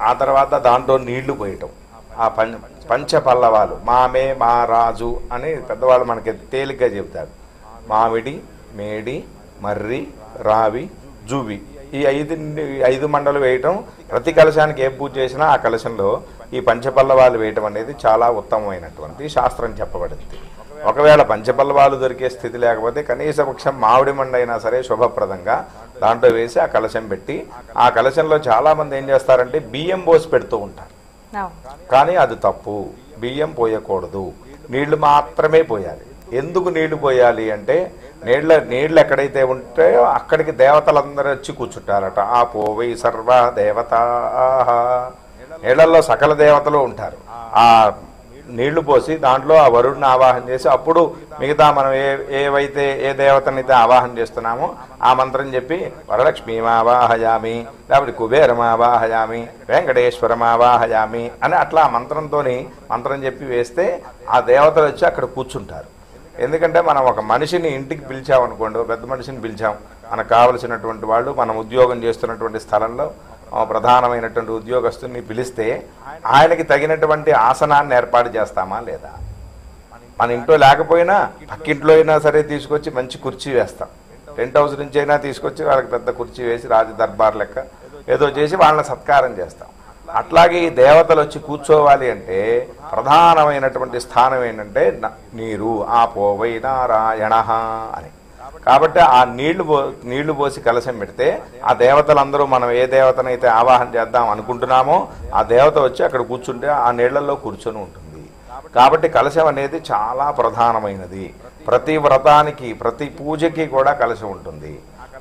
ఆ తర్వాత దాంట్లో నీళ్లు పోయటం, ఆ పంచపల్లవాలు మామే మా రాజు అని పెద్దవాళ్ళు మనకి తేలిగ్గా చెబుతారు. మామిడి, మేడి, మర్రి, రావి, జూవి, ఈ 5 మండలు వేయటం. ప్రతి కలశానికి ఏ పూజ చేసినా ఆ కలశంలో ఈ పంచపల్లవాలు వేయటం అనేది చాలా ఉత్తమమైనటువంటి శాస్త్రం చెప్పబడింది. ఒకవేళ పంచపల్లవాలు దొరికే స్థితి లేకపోతే కనీస పక్షం మామిడి మండ అయినా సరే శుభప్రదంగా దాంట్లో వేసి ఆ కలశం పెట్టి, ఆ కలశంలో చాలా మంది ఏం చేస్తారంటే బియ్యం పోసి పెడుతూ ఉంటారు. కానీ అది తప్పు. బియ్యం పోయకూడదు, నీళ్లు మాత్రమే పోయాలి. ఎందుకు నీళ్లు పోయాలి అంటే నీళ్లు ఎక్కడైతే ఉంటాయో అక్కడికి దేవతలందరూ వచ్చి కూర్చుంటారట. ఆ పోవై సర్వ దేవత, నీళ్లలో సకల దేవతలు ఉంటారు. ఆ నీళ్లు పోసి దాంట్లో ఆ వరుడిని ఆవాహన చేసి అప్పుడు మిగతా మనం ఏ దేవతనైతే ఆవాహన చేస్తున్నామో ఆ మంత్రం చెప్పి వరలక్ష్మీమావాహయామి, లేకపోతే కుబేరమావాహయామి, వెంకటేశ్వరమావాహయామి అని అట్లా మంత్రం చెప్పి వేస్తే ఆ దేవతలు వచ్చి అక్కడ కూర్చుంటారు. ఎందుకంటే మనం ఒక మనిషిని ఇంటికి పిలిచామనుకోండి, పెద్ద మనిషిని పిలిచాం, మనకు కావలసినటువంటి వాళ్ళు మనం ఉద్యోగం చేస్తున్నటువంటి స్థలంలో ప్రధానమైనటువంటి ఉద్యోగస్తుని పిలిస్తే ఆయనకి తగినటువంటి ఆసనాన్ని ఏర్పాటు చేస్తామా లేదా? మన ఇంట్లో లేకపోయినా పక్కింట్లో అయినా సరే తీసుకొచ్చి మంచి కుర్చీ వేస్తాం. టెంట్ హౌస్ నుంచి అయినా తీసుకొచ్చి వాళ్ళకి పెద్ద కుర్చీ వేసి రాజ దర్బార్ లెక్క ఏదో చేసి వాళ్ళని సత్కారం చేస్తాం. అట్లాగే ఈ దేవతలు వచ్చి కూర్చోవాలి అంటే ప్రధానమైనటువంటి స్థానం ఏంటంటే నీరు. ఆ పోవై నారాయణ అని. కాబట్టి ఆ నీళ్లు పోసి కలశం పెడితే ఆ దేవతలందరూ మనం ఏ దేవతనైతే ఆవాహన చేద్దాం అనుకుంటున్నామో ఆ దేవత వచ్చి అక్కడ కూర్చుంటే ఆ నీళ్లలో కూర్చొని ఉంటుంది. కాబట్టి కలశం అనేది చాలా ప్రధానమైనది. ప్రతి వ్రతానికి ప్రతి పూజకి కూడా కలశం ఉంటుంది.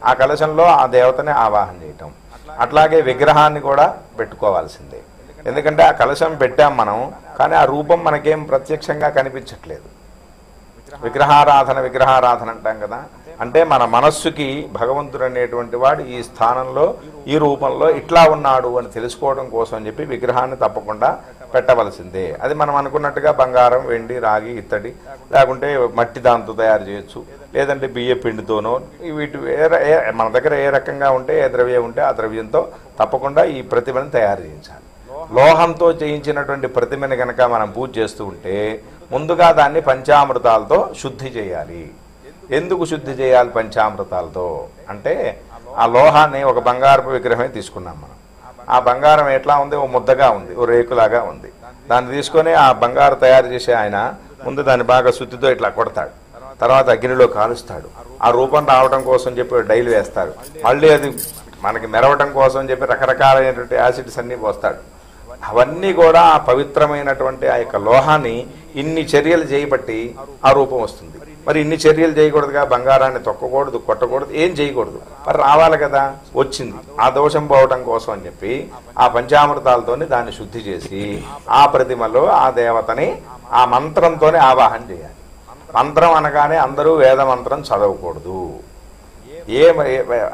ఆ కలశంలో ఆ దేవతని ఆవాహన చేయటం. అట్లాగే విగ్రహాన్ని కూడా పెట్టుకోవాల్సిందే. ఎందుకంటే ఆ కలశం పెట్టాం మనం, కానీ ఆ రూపం మనకేం ప్రత్యక్షంగా కనిపించట్లేదు. విగ్రహారాధన అంటాం కదా, అంటే మన మనస్సుకి భగవంతుడు అనేటువంటి వాడు ఈ స్థానంలో ఈ రూపంలో ఇట్లా ఉన్నాడు అని తెలుసుకోవడం కోసం అని చెప్పి విగ్రహాన్ని తప్పకుండా పెట్టవలసిందే. అది మనం అనుకున్నట్టుగా బంగారం, వెండి, రాగి, ఇత్తడి, లేకుంటే మట్టి దాంతో తయారు చేయొచ్చు, లేదంటే బియ్య పిండితోనో, వీటి మన దగ్గర ఏ రకంగా ఉంటే ఏ ద్రవ్యం ఉంటే ఆ ద్రవ్యంతో తప్పకుండా ఈ ప్రతిమను తయారు చేయించాలి. లోహంతో చేయించినటువంటి ప్రతిమని కనుక మనం పూజ చేస్తూ ఉంటే ముందుగా దాన్ని పంచామృతాలతో శుద్ధి చేయాలి. ఎందుకు శుద్ధి చేయాలి పంచామృతాలతో అంటే, ఆ లోహాన్ని ఒక బంగారపు విగ్రహమే తీసుకున్నాం మనం. ఆ బంగారం ఎట్లా ఉంది, ఓ ముద్దగా ఉంది, ఓ రేకులాగా ఉంది. దాన్ని తీసుకొని ఆ బంగారు తయారు చేసే ఆయన ముందు దాన్ని బాగా శుద్ధితో ఇట్లా కొడతాడు, తర్వాత అగ్నిలో కాలుస్తాడు. ఆ రూపం రావడం కోసం చెప్పి డైలు వేస్తాడు. మళ్ళీ అది మనకి మెరవటం కోసం చెప్పి రకరకాలైనటువంటి యాసిడ్స్ అన్నీ పోస్తాడు. అవన్నీ కూడా ఆ పవిత్రమైనటువంటి ఆ యొక్క లోహాన్ని ఇన్ని చర్యలు చేయబట్టి ఆ రూపం వస్తుంది. మరి ఇన్ని చర్యలు చేయకూడదుగా, బంగారాన్ని తొక్కకూడదు, కొట్టకూడదు, ఏం చేయకూడదు, మరి రావాలి కదా, వచ్చింది. ఆ దోషం పోవటం కోసం అని చెప్పి ఆ పంచామృతాలతోని దాన్ని శుద్ధి చేసి ఆ ప్రతిమలో ఆ దేవతని ఆ మంత్రంతోనే ఆవాహన చేయాలి. మంత్రం అనగానే అందరూ వేద మంత్రం చదవకూడదు.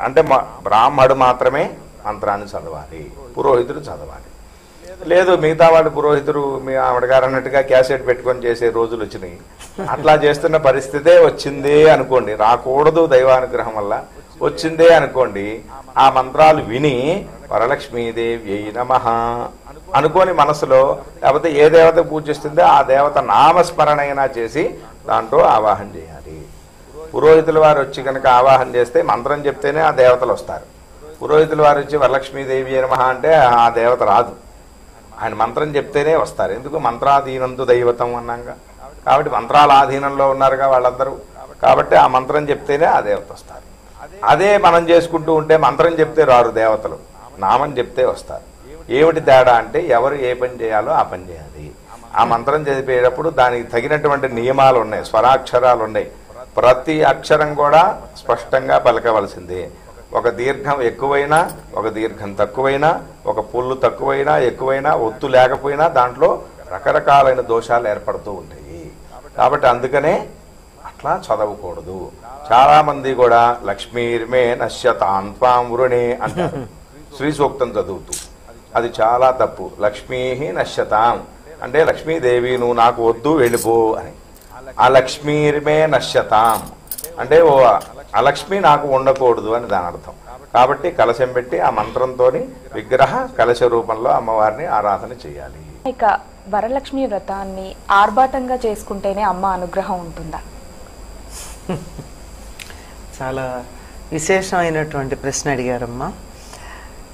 అంటే బ్రాహ్మడు మాత్రమే మంత్రాన్ని చదవాలి, పురోహితుడు చదవాలి. లేదు మిగతా వాళ్ళు పురోహితుడు మీ ఆవిడ గారు అన్నట్టుగా క్యాసెట్ పెట్టుకొని చేసే రోజులు వచ్చినాయి. అట్లా చేస్తున్న పరిస్థితే వచ్చిందే అనుకోండి, రాకూడదు దైవానుగ్రహం వల్ల వచ్చిందే అనుకోండి, ఆ మంత్రాలు విని వరలక్ష్మీదేవి నమః అనుకోని మనసులో, లేకపోతే ఏ దేవత పూజిస్తుందో ఆ దేవత నామస్మరణ అయినా చేసి దాంట్లో ఆవాహన చేయాలి. పురోహితుల వారు వచ్చి కనుక ఆవాహన చేస్తే మంత్రం చెప్తేనే ఆ దేవతలు వస్తారు. పురోహితుల వారు వచ్చి వరలక్ష్మీదేవి నమః అంటే ఆ దేవత రాదు, ఆయన మంత్రం చెప్తేనే వస్తారు. ఎందుకు? మంత్రాధీనంతు దైవతం అన్నాగా, కాబట్టి మంత్రాల ఆధీనంలో ఉన్నారుగా వాళ్ళందరూ, కాబట్టి ఆ మంత్రం చెప్తేనే ఆ దేవత వస్తారు. అదే మనం చేసుకుంటూ ఉంటే మంత్రం చెప్తే రారు దేవతలు, నామం చెప్తే వస్తారు. ఏమిటి తేడా అంటే ఎవరు ఏ పని చేయాలో ఆ పని చేయాలి. ఆ మంత్రం చదివేటప్పుడు దానికి తగినటువంటి నియమాలు ఉన్నాయి, స్వరాక్షరాలు ఉన్నాయి. ప్రతి అక్షరం కూడా స్పష్టంగా పలకవలసిందే. ఒక దీర్ఘం ఎక్కువైనా, ఒక దీర్ఘం తక్కువైనా, ఒక పుల్లు తక్కువైనా ఎక్కువైనా, ఒత్తు లేకపోయినా దాంట్లో రకరకాలైన దోషాలు ఏర్పడుతూ ఉంటాయి. కాబట్టి అందుకనే అట్లా చదవకూడదు. చాలా మంది కూడా లక్ష్మీర్మే నశ్యతాం త్వాం వృణే అంటారు శ్రీ సూక్తం చదువుతూ. అది చాలా తప్పు. లక్ష్మీ నశ్యతాం అంటే లక్ష్మీదేవి నువ్వు నాకు వద్దు వెళ్ళిపో అని. ఆ లక్ష్మీర్మే నశ్యతాం అంటే ఓ అలక్ష్మి నాకు ఉండకూడదు అని దాని అర్థం. కాబట్టి కలశం పెట్టి ఆ మంత్రంతో విగ్రహ కలశ రూపంలో అమ్మవారిని ఆరాధన చేయాలి. ఇక వరలక్ష్మి వ్రతాన్ని ఆర్భాటంగా చేసుకుంటేనే అమ్మ అనుగ్రహం ఉంటుందా? చాలా విశేషమైనటువంటి ప్రశ్న అడిగారమ్మా.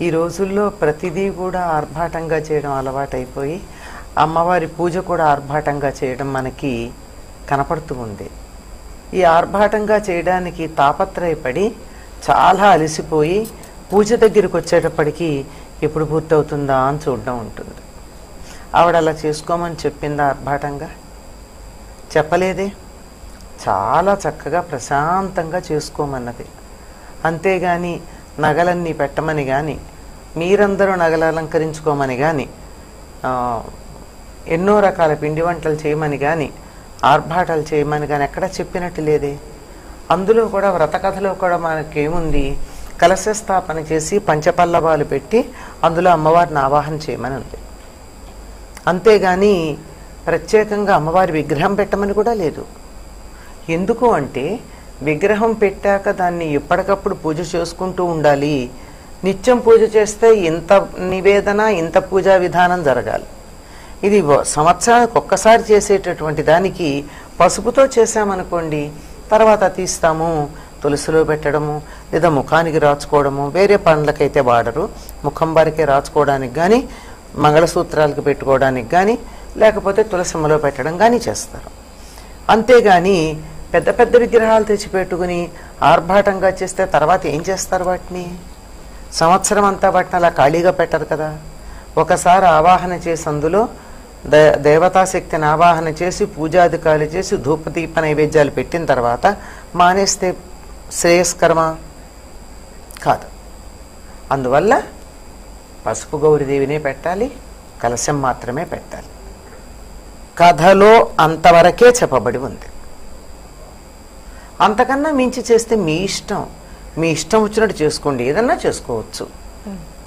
ఈ రోజుల్లో ప్రతిదీ కూడా ఆర్భాటంగా చేయడం అలవాటైపోయి అమ్మవారి పూజ కూడా ఆర్భాటంగా చేయడం మనకి కనపడుతూ ఉంది. ఈ ఆర్భాటంగా చేయడానికి తాపత్రయపడి చాలా అలసిపోయి పూజ దగ్గరికి వచ్చేటప్పటికి ఎప్పుడు పూర్తవుతుందా అని చూడడం ఉంటుంది. ఆవిడ అలా చేసుకోమని చెప్పిందా ఆర్భాటంగా? చెప్పలేదే. చాలా చక్కగా ప్రశాంతంగా చేసుకోమన్నది. అంతేగాని నగలన్నీ పెట్టమని కానీ, మీరందరూ నగలు అలంకరించుకోమని కానీ, ఎన్నో రకాల పిండి వంటలు చేయమని కానీ, ఆర్భాటాలు చేయమని కానీ ఎక్కడా చెప్పినట్టు లేదే. అందులో కూడా వ్రతకథలో కూడా మనకేముంది, కలశ స్థాపన చేసి పంచపల్లవాలు పెట్టి అందులో అమ్మవారిని ఆవాహన చేయమని ఉంది. అంతేగాని ప్రత్యేకంగా అమ్మవారి విగ్రహం పెట్టమని కూడా లేదు. ఎందుకు అంటే విగ్రహం పెట్టాక దాన్ని ఎప్పటికప్పుడు పూజ చేసుకుంటూ ఉండాలి. నిత్యం పూజ చేస్తే ఇంత నివేదన, ఇంత పూజా విధానం జరగాలి. ఇది సంవత్సరానికి ఒక్కసారి చేసేటటువంటి దానికి పసుపుతో చేసామనుకోండి, తర్వాత తీస్తాము, తులసిలో పెట్టడము, లేదా ముఖానికి రాచుకోవడము, వేరే పనులకైతే వాడరు. ముఖం వరకే రాచుకోవడానికి కానీ, మంగళసూత్రాలకు పెట్టుకోవడానికి కానీ, లేకపోతే తులసిమ్మలో పెట్టడం కానీ చేస్తారు. అంతేగాని పెద్ద పెద్ద విగ్రహాలు తెచ్చిపెట్టుకుని ఆర్భాటంగా చేస్తే తర్వాత ఏం చేస్తారు? వాటిని సంవత్సరం అంతా వాటిని అలా ఖాళీగా పెట్టరు కదా. ఒకసారి ఆవాహన చేసి అందులో దేవతాశక్తిని ఆవాహన చేసి పూజాధికారులు చేసి ధూపదీప నైవేద్యాలు పెట్టిన తర్వాత మానేస్తే శ్రేయస్కరమా? కాదు. అందువల్ల పసుపు గౌరీదేవినే పెట్టాలి, కలశం మాత్రమే పెట్టాలి. కథలో అంతవరకే చెప్పబడి ఉంది. అంతకన్నా మించి చేస్తే మీ ఇష్టం, మీ ఇష్టం వచ్చినట్టు చేసుకోండి, ఏదన్నా చేసుకోవచ్చు.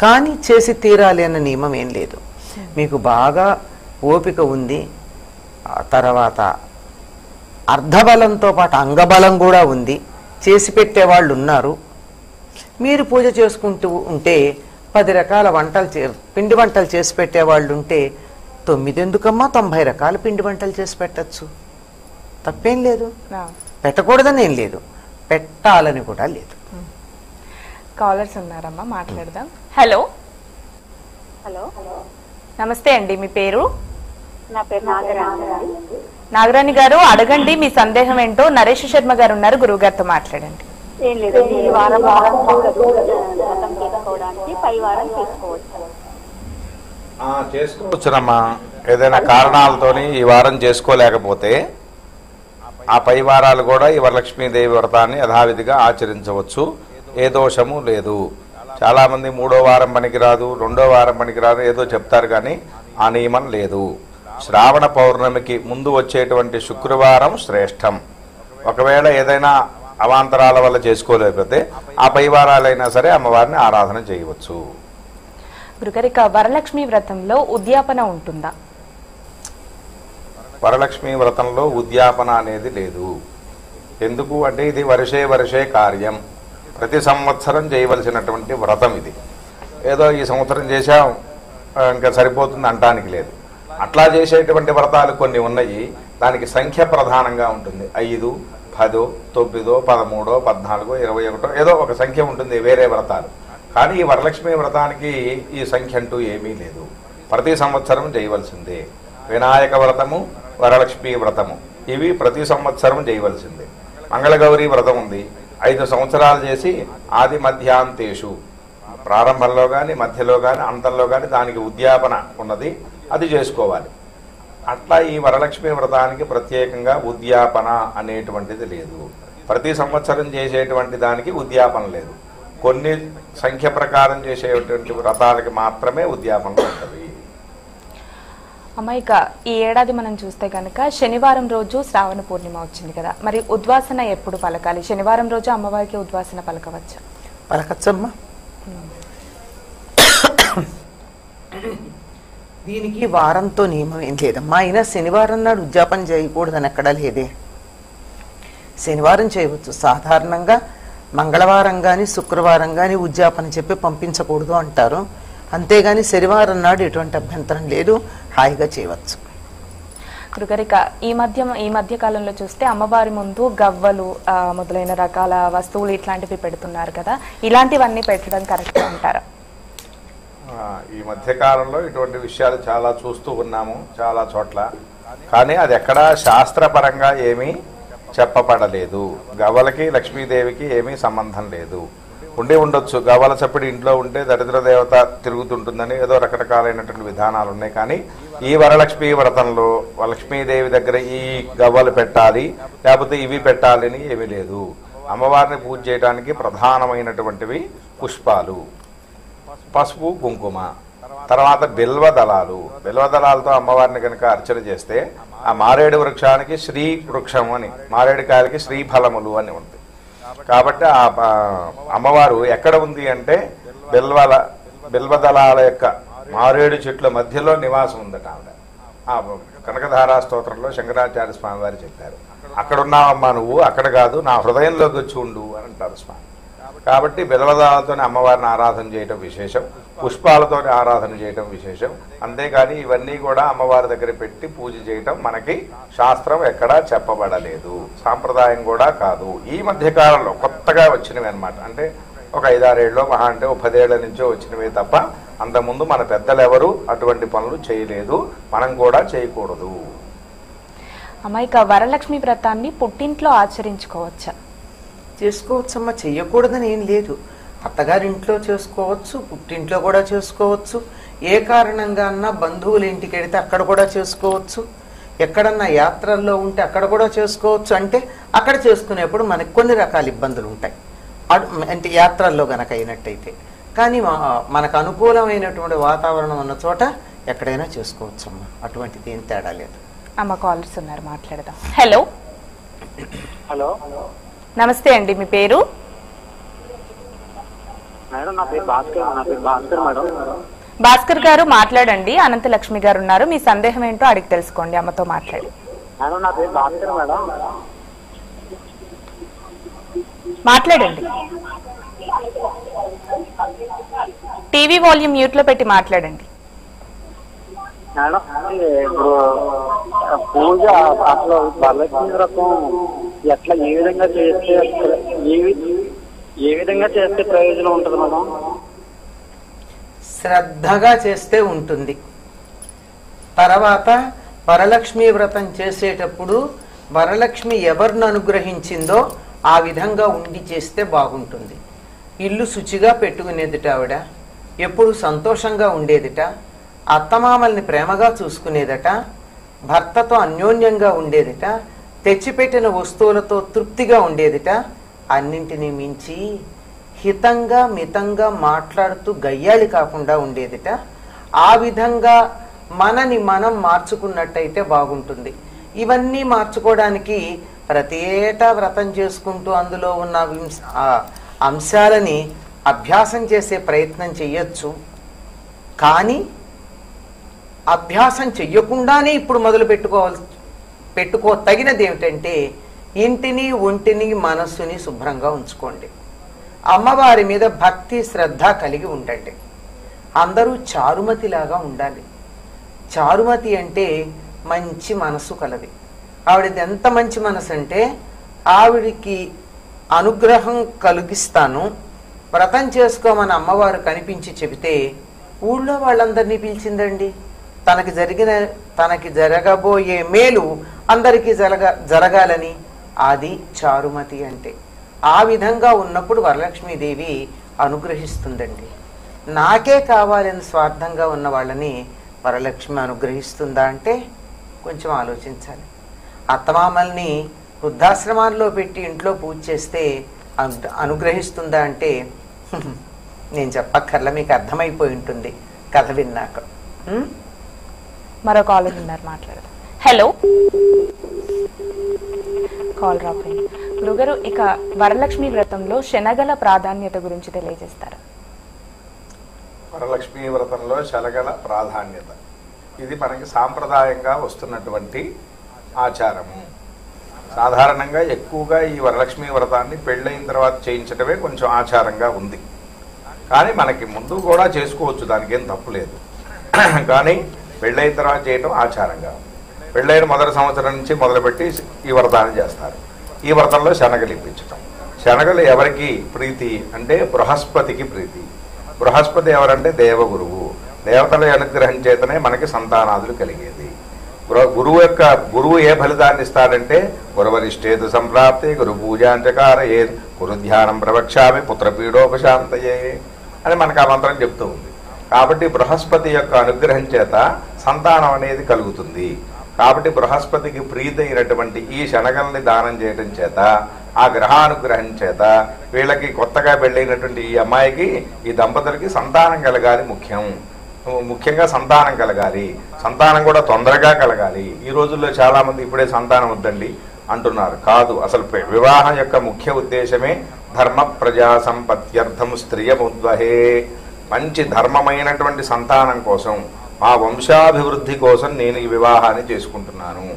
కానీ చేసి తీరాలి అన్న నియమం ఏం లేదు. మీకు బాగా ఓపిక ఉంది, తర్వాత అర్ధబలంతో పాటు అంగబలం కూడా ఉంది, చేసి పెట్టేవాళ్ళు ఉన్నారు. మీరు పూజ చేసుకుంటూ ఉంటే 10 రకాల పిండి వంటలు చేసి పెట్టేవాళ్ళు ఉంటే 9 ఎందుకమ్మా 90 రకాల పిండి వంటలు చేసి పెట్టచ్చు. తప్పేం లేదు. పెట్టకూడదని ఏం లేదు, పెట్టాలని కూడా లేదు. కాలర్స్ ఉన్నారమ్మా, మాట్లాడదాం. హలో హలో నమస్తే అండి, మీ పేరు? నా పేరు నాగరాణి. నాగరాణి గారు అడగండి, మీ సందేహం ఏంటో. నరేష్ శర్మ గారు ఉన్నారు, గురువు గారితో మాట్లాడండి. ఏం లేదు, ఈ వారం వ్రతం చేసుకోవడానికి పై వారం చేసుకోవచ్చునమ్మా. ఏదైనా కారణాలతోని ఈ వారం చేసుకోలేకపోతే ఆ పై వారాలు కూడా ఈ వరలక్ష్మీదేవి వ్రతాన్ని యథావిధిగా ఆచరించవచ్చు. ఏ దోషము లేదు. చాలా మంది 3వ వారం పనికిరాదు, 2వ వారం పనికిరాదు ఏదో చెప్తారు, కానీ ఆ నియమం లేదు. శ్రావణ పౌర్ణమికి ముందు వచ్చేటువంటి శుక్రవారం శ్రేష్టం. ఒకవేళ ఏదైనా అవాంతరాల వల్ల చేసుకోలేకపోతే ఆ పై వారాలైనా సరే అమ్మవారిని ఆరాధన చేయవచ్చు. గురుగారిక వరలక్ష్మి వ్రతంలో ఉద్యాపన ఉంటుందా? వరలక్ష్మి వ్రతంలో ఉద్యాపన అనేది లేదు. ఎందుకు అంటే ఇది వర్షే కార్యం, ప్రతి సంవత్సరం చేయవలసినటువంటి వ్రతం ఇది. ఏదో ఈ సంవత్సరం చేశాం ఇంకా సరిపోతుంది అంటానికి లేదు. అట్లా చేసేటువంటి వ్రతాలు కొన్ని ఉన్నాయి, దానికి సంఖ్య ప్రధానంగా ఉంటుంది. 5, 10, 9, 13, 14, 21 ఏదో ఒక సంఖ్య ఉంటుంది వేరే వ్రతాలు. కానీ ఈ వరలక్ష్మి వ్రతానికి ఈ సంఖ్య అంటూ ఏమీ లేదు, ప్రతి సంవత్సరం చేయవలసిందే. వినాయక వ్రతము, వరలక్ష్మి వ్రతము ఇవి ప్రతి సంవత్సరం చేయవలసిందే. మంగళగౌరి వ్రతం ఉంది, 5 సంవత్సరాలు చేసి ఆది మధ్యాంతేషు ప్రారంభంలో కానీ మధ్యలో కానీ అంతంలో కానీ దానికి ఉద్యాపన ఉన్నది, అది చేసుకోవాలి. అట్లా ఈ వరలక్ష్మి వ్రతానికి ప్రత్యేకంగా ఉద్యాపన అనేటువంటిది లేదు. ప్రతి సంవత్సరం చేసేటువంటి దానికి ఉద్యాపన లేదు. కొన్ని సంఖ్య ప్రకారం చేసేటువంటి వ్రతాలకి మాత్రమే ఉద్యాపనలు ఉంటుంది. అమ్మ, ఇక ఈ ఏడాది మనం చూస్తే కనుక శనివారం రోజు శ్రావణ పూర్ణిమ వచ్చింది కదా, మరి ఉద్వాసన ఎప్పుడు పలకాలి? శనివారం రోజు అమ్మవారికి ఉద్వాసన పలకవచ్చా? పలకచ్చమ్మా. దీనికి వారంతో నియమం ఏం లేదమ్మా. అయినా శనివారం నాడు ఉద్యాపన చేయకూడదని ఎక్కడా లేదే. శనివారం చేయవచ్చు. సాధారణంగా మంగళవారం కానీ శుక్రవారం కానీ ఉద్యాపన చెప్పి పంపించకూడదు అంటారు. అంతేగాని శనివారం నాడు ఎటువంటి అభ్యంతరం లేదు, హాయిగా చేయవచ్చు. గురుగారిక ఈ మధ్య కాలంలో చూస్తే అమ్మవారి ముందు గవ్వలు మొదలైన రకాల వస్తువులు ఇట్లాంటివి పెడుతున్నారు కదా, ఇలాంటివన్నీ పెట్టడం కరెక్ట్ అంటారా? ఈ మధ్య కాలంలో ఇటువంటి విషయాలు చాలా చూస్తూ ఉన్నాము చాలా చోట్ల. కానీ అది ఎక్కడా శాస్త్రపరంగా ఏమీ చెప్పబడలేదు. గవ్వలకి లక్ష్మీదేవికి ఏమీ సంబంధం లేదు. ఉండొచ్చు, గవ్వల చప్పుడు ఇంట్లో ఉంటే దరిద్ర దేవత తిరుగుతుంటుందని ఏదో రకరకాలైనటువంటి విధానాలు ఉన్నాయి. కానీ ఈ వరలక్ష్మి వ్రతంలో లక్ష్మీదేవి దగ్గర ఈ గవ్వలు పెట్టాలి లేకపోతే ఇవి పెట్టాలి అని ఏమీ లేదు. అమ్మవారిని పూజ చేయడానికి ప్రధానమైనటువంటివి పుష్పాలు, పసుపు, కుంకుమ, తర్వాత బిల్వదళాలతో అమ్మవారిని కనుక అర్చన చేస్తే ఆ మారేడు వృక్షానికి శ్రీ వృక్షం అని, మారేడుకాయలకి శ్రీఫలములు అని ఉంది. కాబట్టి ఆ అమ్మవారు ఎక్కడ ఉంది అంటే బిల్వదళాల యొక్క మారేడు చెట్ల మధ్యలో నివాసం ఉందట ఆవిడ. ఆ కనకధారా స్తోత్రంలో శంకరాచార్య స్వామి వారు చెప్పారు, అక్కడున్నావమ్మా నువ్వు, అక్కడ కాదు నా హృదయంలోకి వచ్చి ఉండు అని అంటారు స్వామి. కాబట్టి బిల్వదళాలతో అమ్మవారిని ఆరాధన చేయటం విశేషం, పుష్పాలతో ఆరాధన చేయటం విశేషం. అంతేగాని ఇవన్నీ కూడా అమ్మవారి దగ్గర పెట్టి పూజ చేయటం మనకి శాస్త్రం ఎక్కడా చెప్పబడలేదు, సాంప్రదాయం కూడా కాదు. ఈ మధ్య కాలంలో కొత్తగా వచ్చినవి అనమాట. అంటే ఒక 5-6 ఏళ్ళలో మహా అంటే 10 ఏళ్ల నుంచో వచ్చినవే తప్ప అంతకుముందు మన పెద్దలు ఎవరు అటువంటి పనులు చేయలేదు, మనం కూడా చేయకూడదు. అమ్మాయిక వరలక్ష్మి వ్రతాన్ని పుట్టింట్లో ఆచరించుకోవచ్చా? చేసుకోవచ్చమ్మా, చెయ్యకూడదని ఏం లేదు. అత్తగారింట్లో చేసుకోవచ్చు, పుట్టింట్లో కూడా చేసుకోవచ్చు. ఏ కారణంగా అన్నా బంధువుల ఇంటికి వెళితే అక్కడ కూడా చేసుకోవచ్చు. ఎక్కడన్నా యాత్రల్లో ఉంటే అక్కడ కూడా చేసుకోవచ్చు. అంటే అక్కడ చేసుకునేప్పుడు మనకు కొన్ని రకాల ఇబ్బందులు ఉంటాయి, అంటే యాత్రల్లో గనక అయినట్టయితే. కానీ మనకు అనుకూలమైనటువంటి వాతావరణం ఉన్న చోట ఎక్కడైనా చేసుకోవచ్చు అమ్మా, అటువంటిది ఏం తేడా లేదు. అమ్మ కాలర్స్ ఉన్నారు, మాట్లాడదాం. హలో హలో నమస్తే అండి, మీ పేరు? మేడం నా పేరు భాస్కర్ మేడం. భాస్కర్ గారు మాట్లాడండి. అనంతలక్ష్మి గారు ఉన్నారు, మీ సందేహం ఏంటో అడిగి తెలుసుకోండి, అమ్మతో మాట్లాడి. మేడం నా పేరు భాస్కర్ మేడం. మాట్లాడండి. టీవీ వాల్యూమ్ మ్యూట్ లో పెట్టి మాట్లాడండి. మేడం ఇప్పుడు పూజ అసలు వరలక్ష్మి వ్రతం ఎట్లా ఏ విధంగా చేస్తే ప్రయోజనం ఉంటుంది మేడం? శ్రద్ధగా చేస్తే ఉంటుంది. తర్వాత వరలక్ష్మి వ్రతం చేసేటప్పుడు వరలక్ష్మి ఎవరిని అనుగ్రహించిందో ఆ విధంగా ఉండి చేస్తే బాగుంటుంది. ఇల్లు శుచిగా పెట్టుకునేదిట ఆవిడ, ఎప్పుడు సంతోషంగా ఉండేదిట, అత్తమామల్ని ప్రేమగా చూసుకునేదట, భర్తతో అన్యోన్యంగా ఉండేదిట, తెచ్చిపెట్టిన వస్తువులతో తృప్తిగా ఉండేదిట. అన్నింటినీ మించి హితంగా మితంగా మాట్లాడుతూ గయ్యాళి కాకుండా ఉండేదిట. ఆ విధంగా మనని మనం మార్చుకున్నట్టయితే బాగుంటుంది. ఇవన్నీ మార్చుకోవడానికి ప్రతి ఏటా వ్రతం చేసుకుంటూ అందులో ఉన్న ఆ అంశాలని అభ్యాసం చేసే ప్రయత్నం చెయ్యొచ్చు. కానీ అభ్యాసం చెయ్యకుండానే ఇప్పుడు మొదలు తగినది ఏమిటంటే ఇంటిని ఒంటిని మనస్సుని శుభ్రంగా ఉంచుకోండి. అమ్మవారి మీద భక్తి శ్రద్ధ కలిగి ఉండండి. అందరూ చారుమతిలాగా ఉండాలి. చారుమతి అంటే మంచి మనసు కలది. ఆవిడది ఎంత మంచి మనసు అంటే ఆవిడికి అనుగ్రహం కలిగిస్తాను, వ్రతం చేసుకోమని అమ్మవారు కనిపించి చెబితే ఊళ్ళో వాళ్ళందరినీ పిలిచిందండి. తనకి జరగబోయే మేలు అందరికీ జరగాలని. అది చారుమతి అంటే. ఆ విధంగా ఉన్నప్పుడు వరలక్ష్మీదేవి అనుగ్రహిస్తుందండి. నాకే కావాలని స్వార్థంగా ఉన్న వాళ్ళని వరలక్ష్మి అనుగ్రహిస్తుందా అంటే కొంచెం ఆలోచించాలి. అత్తమామల్ని వృద్ధాశ్రమాల్లో పెట్టి ఇంట్లో పూజ చేస్తే అనుగ్రహిస్తుందా అంటే నేను చెప్పక్కర్లా, మీకు అర్థమైపోయి ఉంటుంది కథ విన్నాక. మరో కాల్ ఉన్నారు, మాట్లాడదాం. హలో, కాల్ డ్రాప్ అయింది. గురుగారు, ఇక వరలక్ష్మి వ్రతంలో శనగల ప్రాధాన్యత గురించి తెలియజేస్తారా? వరలక్ష్మీ వ్రతంలో శనగల ప్రాధాన్యత ఇది మనకి సాంప్రదాయంగా వస్తున్నటువంటి ఆచారము. సాధారణంగా ఎక్కువగా ఈ వరలక్ష్మీ వ్రతాన్ని పెళ్ళైన తర్వాత చేయించడమే కొంచెం ఆచారంగా ఉంది. కానీ మనకి ముందు కూడా చేసుకోవచ్చు, దానికి ఏం తప్పు లేదు. కానీ పెళ్ళైన తర్వాత చేయటం ఆచారంగా. పెళ్ళైన మొదటి సంవత్సరం నుంచి మొదలుపెట్టి ఈ వ్రతాన్ని చేస్తారు. ఈ వ్రతంలో శనగలు ఇప్పించటం. శనగలు ఎవరికి ప్రీతి అంటే బృహస్పతికి ప్రీతి. బృహస్పతి ఎవరంటే దేవగురువు. దేవతల అనుగ్రహం చేతనే మనకి సంతానాదులు కలిగేది. గురువు ఏ ఫలితాన్ని ఇస్తాడంటే గురువరిష్టేతు సంప్రాప్తే గురు పూజాంచకారయే గురు ధ్యానం ప్రవక్ష్యామి పుత్రపీడోపశాంతయే అని మనకు ఆ మంత్రం చెప్తూ ఉంది. కాబట్టి బృహస్పతి యొక్క అనుగ్రహం చేత సంతానం అనేది కలుగుతుంది. కాబట్టి బృహస్పతికి ప్రీతి అయినటువంటి ఈ శనగల్ని దానం చేయడం చేత, ఆ గ్రహానుగ్రహం చేత వీళ్ళకి కొత్తగా పెళ్ళైనటువంటి ఈ అమ్మాయికి, ఈ దంపతులకి సంతానం కలగాలి. ముఖ్యంగా సంతానం కలగాలి. సంతానం కూడా తొందరగా కలగాలి. ఈ రోజుల్లో చాలా మంది ఇప్పుడే సంతానం వద్దండి అంటున్నారు. కాదు, అసలు వివాహం యొక్క ముఖ్య ఉద్దేశమే ధర్మ ప్రజా సంపత్త్యర్థం స్త్రియముద్వహే. మంచి ధర్మమైనటువంటి సంతానం కోసం, మా వంశాభివృద్ధి కోసం నేను ఈ వివాహాన్ని చేసుకుంటున్నాను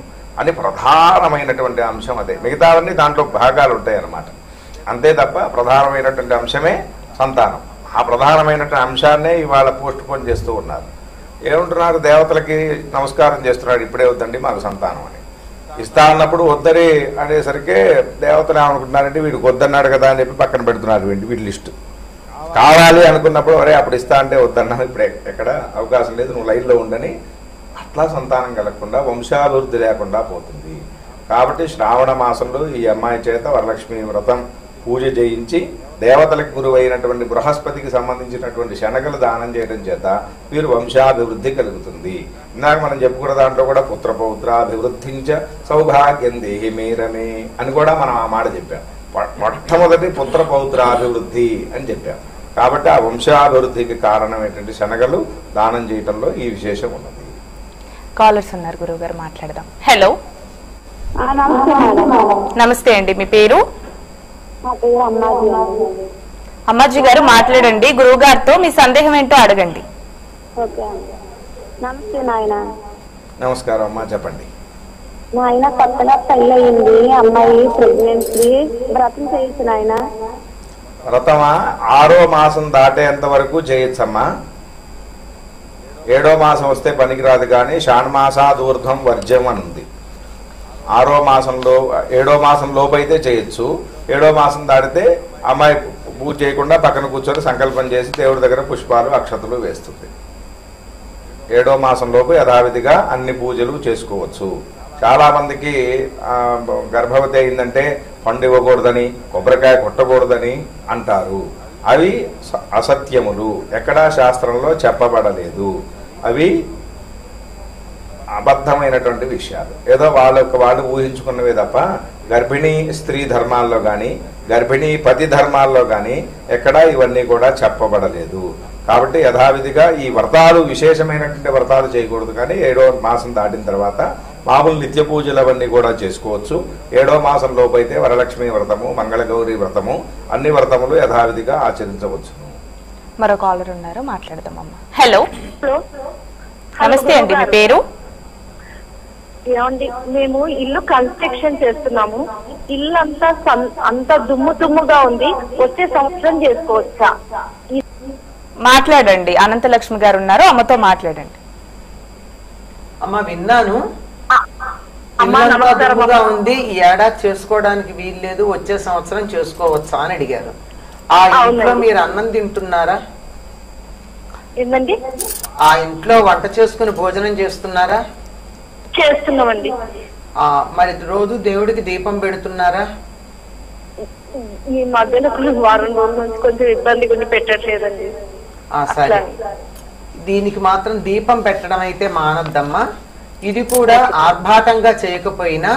అని ప్రధానమైనటువంటి అంశం అదే. మిగతావన్నీ దాంట్లో భాగాలు ఉంటాయన్నమాట. అంతే తప్ప ప్రధానమైనటువంటి అంశమే సంతానం. ఆ ప్రధానమైనటువంటి అంశాన్నే ఇవాళ పోస్ట్ పోన్ చేస్తూ ఉన్నారు. ఏమంటున్నారు, దేవతలకి నమస్కారం చేస్తున్నాడు, ఇప్పుడే వద్దండి మాకు సంతానం అని. ఇస్తా అన్నప్పుడు వద్దరి అనేసరికి దేవతలు ఏమనుకుంటున్నారంటే వీడికి వద్దన్నాడు కదా అని చెప్పి పక్కన పెడుతున్నారు వీడి లిస్టు. కావాలి అనుకున్నప్పుడు అరే అప్పుడు ఇస్తా అంటే వద్దన్నా, ఇప్పుడు ఎక్కడ అవకాశం లేదు, నువ్వు లైన్లో ఉండని. అట్లా సంతానం కలగకుండా వంశాభివృద్ధి లేకుండా పోతుంది. కాబట్టి శ్రావణ మాసంలో ఈ అమ్మాయి చేత వరలక్ష్మి వ్రతం పూజ చేయించి దేవతలకు గురువు అయినటువంటి బృహస్పతికి సంబంధించినటువంటి శనగలు దానం చేయడం చేత వీరు వంశాభివృద్ధి కలుగుతుంది. ఇందాక మనం చెప్పుకున్న దాంట్లో కూడా పుత్రపౌత్రాభివృద్ధించ సౌభాగ్యం దేహి మేరమే అని కూడా మనం ఆ మాట చెప్పాం. మొట్టమొదటి పుత్రపౌత్రాభివృద్ధి అని చెప్పాం. కాబట్టి ఆ వంశాభివృద్ధికి కారణమైనటువంటి శనగలు దానం చేయటంలో ఈ విశేషం ఉన్నది. కాలర్స్ ఉన్నారు, గురువు గారు మాట్లాడదాం. హలో, నమస్తే అండి, మీ పేరు? మా పేరు అమ్మాజీ. అమ్మాజీ గారు మాట్లాడండి, గురువు గారితో మీ సందేహం ఏంటో అడగండి. ఓకే, నమస్తే నాయన. నమస్కారం అమ్మా, చెప్పండి. నాయన కొత్తగా పెళ్ళయింది, అమ్మాయి ప్రెగ్నెన్సీ, వ్రతం చేయొచ్చు నాయన? వ్రతమా 6వ మాసం దాటేంత వరకు చేయొచ్చమ్మా. 7వ మాసం వస్తే పనికిరాదు. కానీ షాణ్మాసాదూర్ధ్వం వర్జ్యం అని ఉంది. 6వ మాసంలో 7వ మాసం లోపు అయితే చేయొచ్చు. 7వ మాసం దాటితే అమ్మాయి పూజ చేయకుండా పక్కన కూర్చొని సంకల్పం చేసి దేవుడి దగ్గర పుష్పాలు అక్షతలు వేస్తుంది. 7వ మాసం లోపు యథావిధిగా అన్ని పూజలు చేసుకోవచ్చు. చాలా మందికి గర్భవతి అయిందంటే పండు ఇవ్వకూడదని, కొబ్బరికాయ కొట్టకూడదని అంటారు. అవి అసత్యములు, ఎక్కడా శాస్త్రంలో చెప్పబడలేదు. అవి అబద్ధమైనటువంటి విషయాలు, ఏదో వాళ్ళు ఊహించుకున్నవే తప్ప గర్భిణీ స్త్రీ ధర్మాల్లో కానీ గర్భిణీ పతి ధర్మాల్లో కానీ ఎక్కడా ఇవన్నీ కూడా చెప్పబడలేదు. కాబట్టి యథావిధిగా ఈ వ్రతాలు విశేషమైనటువంటి వ్రతాలు చేయకూడదు. కానీ 7వ మాసం దాటిన తర్వాత మామూలు నిత్య పూజలు అవన్నీ కూడా చేసుకోవచ్చు. 7వ మాసంలోపు అయితే వరలక్ష్మి వ్రతము, మంగళగౌరి వ్రతము, అన్ని వ్రతములు యథావిధిగా ఆచరించవచ్చు. మరో కాలర్ ఉన్నారు, మాట్లాడదామమ్మా. హలో, హలో, నమస్తే అండి, మీ పేరు? ఏమండి, మేము ఇల్లు కన్స్ట్రక్షన్ చేస్తున్నాము. ఇల్లు అంతా దుమ్ము దుమ్ముగా ఉంది. వచ్చే సంవత్సరం చేసుకోవచ్చా? మాట్లాడండి. అనంతలక్ష్మి గారు ఉన్నారు, అమ్మతో మాట్లాడండి. అమ్మ విన్నాను, అమ్మా, ఇల్లంతా నమస్కారం దుమ్ముగా అమ్మా. ఉంది, ఈ ఏడాది చేసుకోవడానికి వీల్లేదు, వచ్చే సంవత్సరం చేసుకోవచ్చా అని అడిగారు. ఆ ఇంట్లో అవునండి. మీరు అన్నం తింటున్నారా? ఏంటండి? ఆ ఇంట్లో వంట చేసుకుని భోజనం చేస్తున్నారా? చేస్తున్నామండి. మరి రోజు దేవుడికి దీపం పెడుతున్నారా? ఈ మధ్యన వారం రోజుల నుంచి కొంచెం ఇబ్బంది గురించి పెట్టట్లేదండి. సరే, దీనికి మాత్రం దీపం పెట్టడం అయితే మానద్దమ్మా. ఇది కూడా ఆర్భాటంగా చేయకపోయినా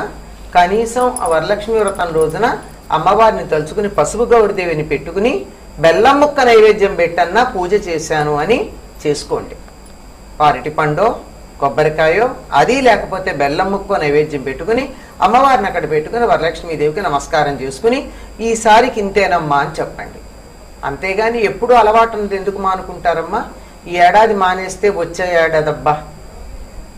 కనీసం వరలక్ష్మి వ్రతం రోజున అమ్మవారిని తలుచుకుని పసుపు గౌరిదేవిని పెట్టుకుని బెల్లం ముక్క నైవేద్యం పెట్టన్నా పూజ చేశాను అని చేసుకోండి. అరటి పండో కొబ్బరికాయో, అది లేకపోతే బెల్లం ముక్క నైవేద్యం పెట్టుకుని అమ్మవారిని అక్కడ పెట్టుకుని వరలక్ష్మీదేవికి నమస్కారం చేసుకుని ఈసారికి ఇంతేనమ్మా అని చెప్పండి. అంతేగాని ఎప్పుడు అలవాటు ఉంది ఎందుకు మానుకుంటారమ్మా? ఈ ఏడాది మానేస్తే వచ్చే ఏడాదబ్బా,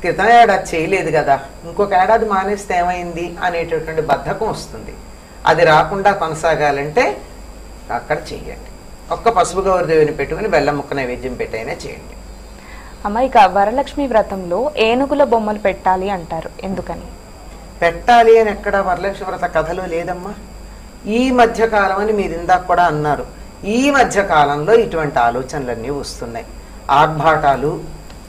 క్రితం ఏడాది చేయలేదు కదా, ఇంకొక ఏడాది మానేస్తే ఏమైంది అనేటటువంటి బద్ధకం వస్తుంది. అది రాకుండా కొనసాగాలంటే అక్కడ చెయ్యండి. ఒక్క పసుపు గౌరిదేవిని పెట్టుకుని బెల్లం ముక్క నైవేద్యం పెట్టైనా చేయండి. అమ్మ, ఇక వరలక్ష్మి వ్రతంలో ఏనుగుల బొమ్మలు పెట్టాలి అంటారు, ఎందుకని? పెట్టాలి అని ఎక్కడ వరలక్ష్మి వ్రత కథలో లేదమ్మా. ఈ మధ్య కాలం అని మీరు ఇందాక కూడా అన్నారు, ఈ మధ్య కాలంలో ఇటువంటి ఆలోచనలన్నీ వస్తున్నాయి. ఆర్భాటాలు,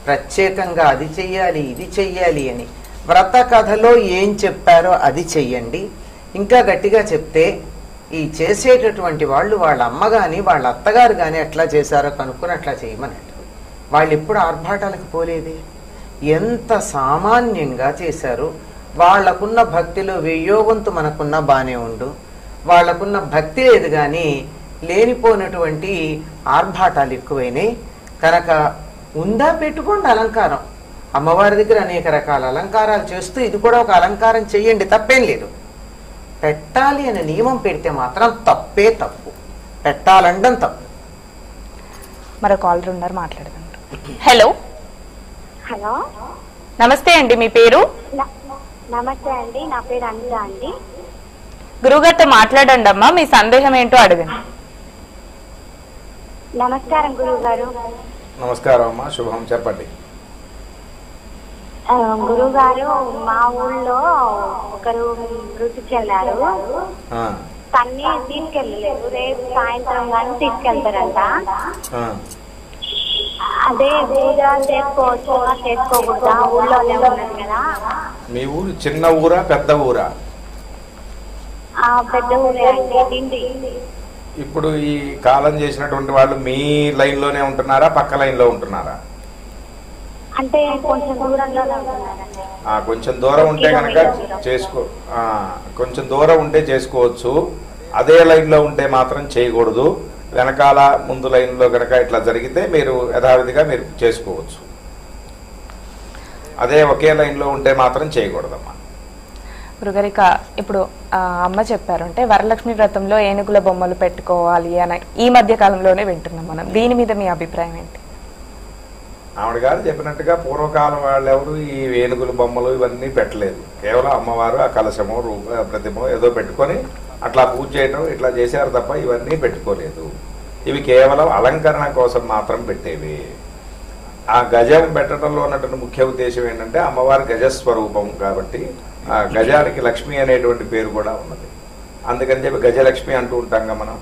ప్రత్యేకంగా అది చెయ్యాలి ఇది చెయ్యాలి అని. వ్రత కథలో ఏం చెప్పారో అది చెయ్యండి. ఇంకా గట్టిగా చెప్తే ఈ చేసేటటువంటి వాళ్ళు వాళ్ళ అమ్మ గాని వాళ్ళ అత్తగారు గాని ఎట్లా చేశారో కనుక్కుని అట్లా చేయమనండి. వాళ్ళు ఎప్పుడు ఆర్భాటాలకు పోలేదే, ఎంత సామాన్యంగా చేశారు. వాళ్లకున్న భక్తిలో 1000వ వంతు మనకున్న బానే ఉండు. వాళ్లకున్న భక్తి లేదు కానీ లేనిపోయినటువంటి ఆర్భాటాలు ఎక్కువైనాయి కనుక ఉందా పెట్టుకోండి అలంకారం. అమ్మవారి దగ్గర అనేక రకాల అలంకారాలు చేస్తూ ఇది కూడా ఒక అలంకారం చెయ్యండి, తప్పేం లేదు. పెట్టాలి అనే నియమం పెడితే మాత్రం తప్పే తప్పు, పెట్టాలండం తప్పు. మరో కాలర్ ఉన్నారు, మాట్లాడదాం. హలో, హలో, నమస్తే అండి, మీ పేరు? నమస్తే అండి, నా పేరు అనిత అండి. గురుగారితో మాట్లాడండి అమ్మా, మీ సందేహం ఏంటో అడగండి. నమస్కారం గురువు గారు. నమస్కారం అమ్మా, శుభం, చెప్పండి. గురువు గారు, మా ఊళ్ళో ఒకరు మృతి చెందారు. తన్ని తీసుకెళ్ళలేదు, రేపు సాయంత్రం కానీ తీసుకెళ్తారంట. అదే పూజ చేసుకోవచ్చు చేసుకోకూడదా? ఊళ్ళోనే ఉన్నది కదా. మీ ఊరు చిన్న ఊరా పెద్ద ఊరా? పెద్ద ఊరే అండి. దిండి. ఇప్పుడు ఈ కాలం చేసినటువంటి వాళ్ళు మీ లైన్ లోనే ఉంటున్నారా, పక్క లైన్ లో ఉంటున్నారా? అంటే కొంచెం దూరంలోనే ఉంటున్నారండి. కొంచెం దూరం ఉంటే కనుక కొంచెం దూరం ఉంటే చేసుకోవచ్చు. అదే లైన్ లో ఉంటే మాత్రం చేయకూడదు. వెనకాల ముందు లైన్ లో కనుక ఇట్లా జరిగితే మీరు యథావిధిగా మీరు చేసుకోవచ్చు. అదే ఒకే లైన్ లో ఉంటే మాత్రం చేయకూడదమ్మా. గురుగారిక ఇప్పుడు అమ్మ చెప్పారు, అంటే వరలక్ష్మి వ్రతంలో ఏనుగుల బొమ్మలు పెట్టుకోవాలి అని ఈ మధ్య కాలంలోనే వింటున్నాం మనం. దీని మీద మీ అభిప్రాయం ఏంటి? ఆవిడ గారు చెప్పినట్టుగా పూర్వకాలం వాళ్ళు ఎవరు ఈ ఏనుగుల బొమ్మలు ఇవన్నీ పెట్టలేదు. కేవలం అమ్మవారు ఆ కలశమో ప్రతిమో ఏదో పెట్టుకొని అట్లా పూజ చేయడం ఇట్లా చేశారు తప్ప ఇవన్నీ పెట్టుకోలేదు. ఇవి కేవలం అలంకరణ కోసం మాత్రం పెట్టేవి. ఆ గజం పెట్టడంలో ఉన్నటువంటి ముఖ్య ఉద్దేశం ఏంటంటే అమ్మవారి గజస్వరూపం కాబట్టి ఆ గజానికి లక్ష్మి అనేటువంటి పేరు కూడా ఉన్నది. అందుకని చెప్పి గజలక్ష్మి అంటూ ఉంటాం కదా మనం.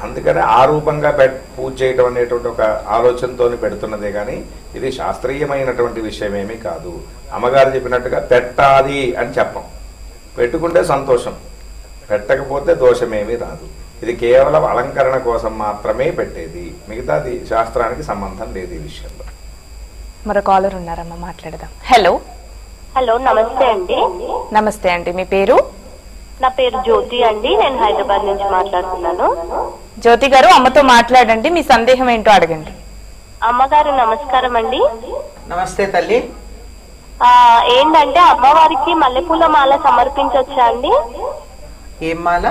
అందుకని ఆ రూపంగా పూజ చేయడం అనేటువంటి ఒక ఆలోచనతో పెడుతున్నదే కానీ ఇది శాస్త్రీయమైనటువంటి విషయం ఏమీ కాదు. అమ్మగారు చెప్పినట్టుగా పెట్టాలి అని చెప్పం. పెట్టుకుంటే సంతోషం, పెట్టకపోతే దోషమేమీ రాదు. ఇది కేవలం అలంకరణ కోసం మాత్రమే పెట్టేది, మిగతాది శాస్త్రానికి సంబంధం లేదు ఈ విషయంలో. మరో కాలర్ ఉన్నారమ్మా, మాట్లాడదాం. హలో. హలో, నమస్తే అండి. నమస్తే అండి, మీ పేరు? నా పేరు జ్యోతి అండి, నేను హైదరాబాద్ నుంచి మాట్లాడుతున్నాను. జ్యోతి గారు, అమ్మతో మాట్లాడండి, మీ సందేహం ఏంటో అడగండి. అమ్మగారు నమస్కారం అండి. నమస్తే తల్లి. ఏంటంటే అమ్మవారికి మల్లెపూల మాల సమర్పించొచ్చా అండి? ఏం మాల?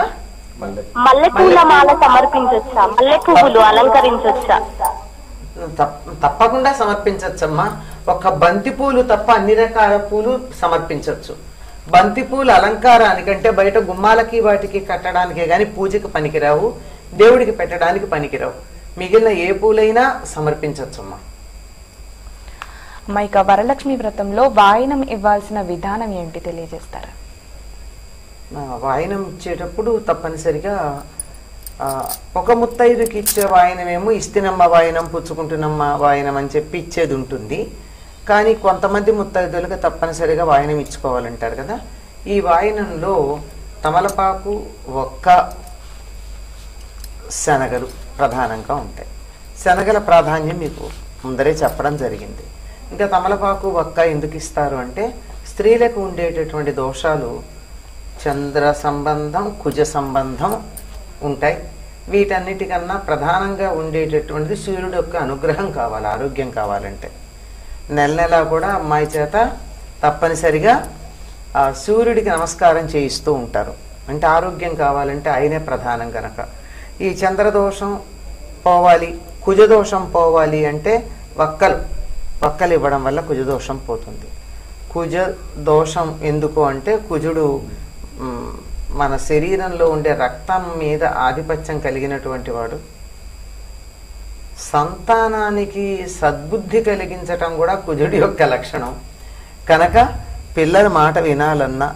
మల్లెపూల మాల సమర్పించొచ్చా? మల్లె పువ్వులు అలంకరించొచ్చా? తప్పకుండా సమర్పించవచ్చమ్మా. ఒక బంతి పూలు తప్ప అన్ని రకాల పూలు సమర్పించవచ్చు. బంతి పూలు అలంకారానికంటే బయట గుమ్మాలకి వాటికి కట్టడానికే గాని పూజకి పనికిరావు, దేవుడికి పెట్టడానికి పనికిరావు. మిగిలిన ఏ పూలైనా సమర్పించవచ్చమ్మా. ఇక వరలక్ష్మి వ్రతంలో వాయనం ఇవ్వాల్సిన విధానం ఏంటి తెలియజేస్తారా? వాయనం ఇచ్చేటప్పుడు తప్పనిసరిగా ఒక ముత్తైదుకి ఇచ్చే వాయనమేమో ఇస్తినమ్మ వాయనం, పుచ్చుకుంటున్నమ్మ వాయనం అని చెప్పి ఇచ్చేది ఉంటుంది. కానీ కొంతమంది ముత్తైదులకు తప్పనిసరిగా వాయనం ఇచ్చుకోవాలంటారు కదా. ఈ వాయనంలో తమలపాకు, ఒక్క, శనగలు ప్రధానంగా ఉంటాయి. శనగల ప్రాధాన్యం మీకు ముందరే చెప్పడం జరిగింది. ఇంకా తమలపాకు, ఒక్క ఎందుకు ఇస్తారు అంటే స్త్రీలకు ఉండేటటువంటి దోషాలు చంద్ర సంబంధం, కుజ సంబంధం ఉంటాయి. వీటన్నిటికన్నా ప్రధానంగా ఉండేటటువంటిది సూర్యుడు యొక్క అనుగ్రహం కావాలి. ఆరోగ్యం కావాలంటే నెల నెలా కూడా అమ్మాయి చేత తప్పనిసరిగా సూర్యుడికి నమస్కారం చేయిస్తూ ఉంటారు. అంటే ఆరోగ్యం కావాలంటే ఆయనే ప్రధానం కనుక. ఈ చంద్రదోషం పోవాలి, కుజదోషం పోవాలి అంటే వక్కలు ఇవ్వడం వల్ల కుజదోషం పోతుంది. కుజ దోషం ఎందుకు అంటే కుజుడు మన శరీరంలో ఉండే రక్తం మీద ఆధిపత్యం కలిగినటువంటి వాడు. సంతానానికి సద్బుద్ధి కలిగించటం కూడా కుజుడి యొక్క లక్షణం కనుక పిల్లల మాట వినాలన్నా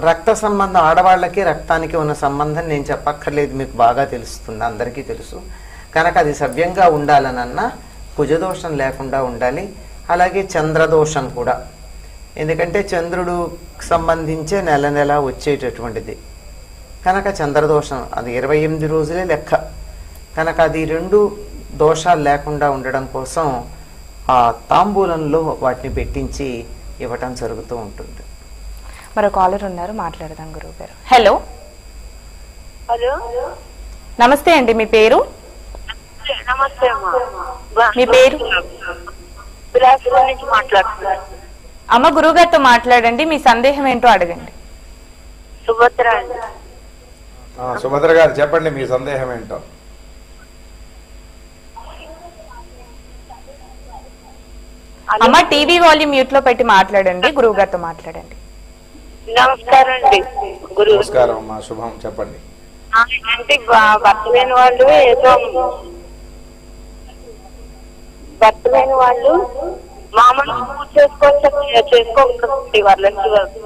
రక్త సంబంధం, ఆడవాళ్ళకి రక్తానికి ఉన్న సంబంధం నేను చెప్పక్కర్లేదు, మీకు బాగా తెలుస్తుంది, అందరికీ తెలుసు. కనుక అది సవ్యంగా ఉండాలనన్నా కుజదోషం లేకుండా ఉండాలి. అలాగే చంద్రదోషం కూడా, ఎందుకంటే చంద్రుడు సంబంధించే నెల నెల వచ్చేటటువంటిది కనుక చంద్రదోషం అది 28 రోజులే లెక్క. కనుక అది 2 దోషాలు లేకుండా ఉండడం కోసం ఆ తాంబూలంలో వాటిని పెట్టించి ఇవ్వటం జరుగుతూ ఉంటుంది. మరో కాలర్ ఉన్నారు, మాట్లాడదాం గురువు గారు. హలో హలో, నమస్తే అండి, మీ పేరు? నమస్తే అమ్మా. మీ పేరు? బిలాస్పూర్ నుంచి మాట్లాడుతున్నాను. అమ్మ, గురువు గారితో మాట్లాడండి, మీ సందేహం ఏంటో అడగండి. సుభద్ర అండి. సుభద్ర గారు చెప్పండి, మీ సందేహం ఏంటో. అమ్మ, టీవీ వాల్యూమ్ మ్యూట్ లో పెట్టి మాట్లాడండి, గురువు గారితో మాట్లాడండి. నమస్కారం అండి గురువు. నమస్కారం అమ్మా, శుభం, చెప్పండి. అంటే భర్త లేని వాళ్ళు ఏదో మామూలుగా పూజ చేసుకోవచ్చు వరలక్ష్మి వ్రతం.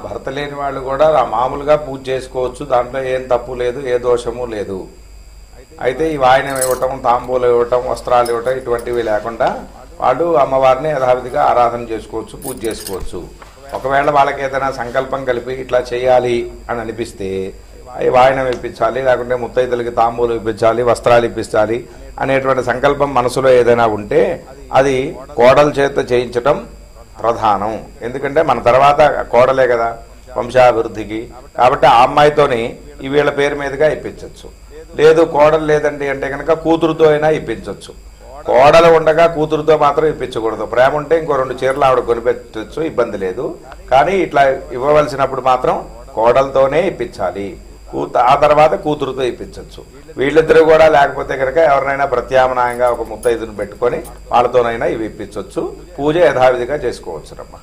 భర్త లేని వాళ్ళు కూడా మామూలుగా పూజ చేసుకోవచ్చు, దాంట్లో ఏం తప్పు లేదు, ఏ దోషము లేదు. అయితే ఈ వాయనం ఇవ్వటం, తాంబూలం ఇవ్వటం, వస్త్రాలు ఇవ్వటం ఇటువంటివి లేకుండా వాళ్ళు అమ్మవారిని యథావిధిగా ఆరాధన చేసుకోవచ్చు, పూజ చేసుకోవచ్చు. ఒకవేళ వాళ్ళకి ఏదైనా సంకల్పం కలిపి ఇట్లా చేయాలి అని అనిపిస్తే వాయనం ఇప్పించాలి, లేకుంటే ముత్తైదులకి తాంబూలు ఇప్పించాలి, వస్త్రాలు ఇప్పించాలి అనేటువంటి సంకల్పం మనసులో ఏదైనా ఉంటే అది కోడల చేత చేయించటం ప్రధానం. ఎందుకంటే మన తర్వాత కోడలే కదా వంశాభివృద్ధికి. కాబట్టి ఆ అమ్మాయితోని ఈ వీళ్ళ పేరు మీదుగా ఇప్పించవచ్చు. లేదు కోడలు లేదండి అంటే కనుక కూతురుతో అయినా ఇప్పించవచ్చు. కోడలు ఉండగా కూతురుతో మాత్రం ఇప్పించకూడదు. ప్రేమ ఉంటే ఇంకో 2 చీరలు ఆవిడ కొనిపెట్టచ్చు, ఇబ్బంది లేదు. కానీ ఇట్లా ఇవ్వవలసినప్పుడు మాత్రం కోడలతోనే ఇప్పించాలి. ఆ తర్వాత కూతురుతో ఇప్పించవచ్చు. వీళ్ళిద్దరూ కూడా లేకపోతే కనుక ఎవరినైనా ప్రత్యామ్నాయంగా ఒక ముత్తైదును పెట్టుకొని వాళ్ళతోనైనా ఇవి ఇప్పించవచ్చు. పూజ యథావిధిగా చేసుకోవచ్చు. రమ్మా,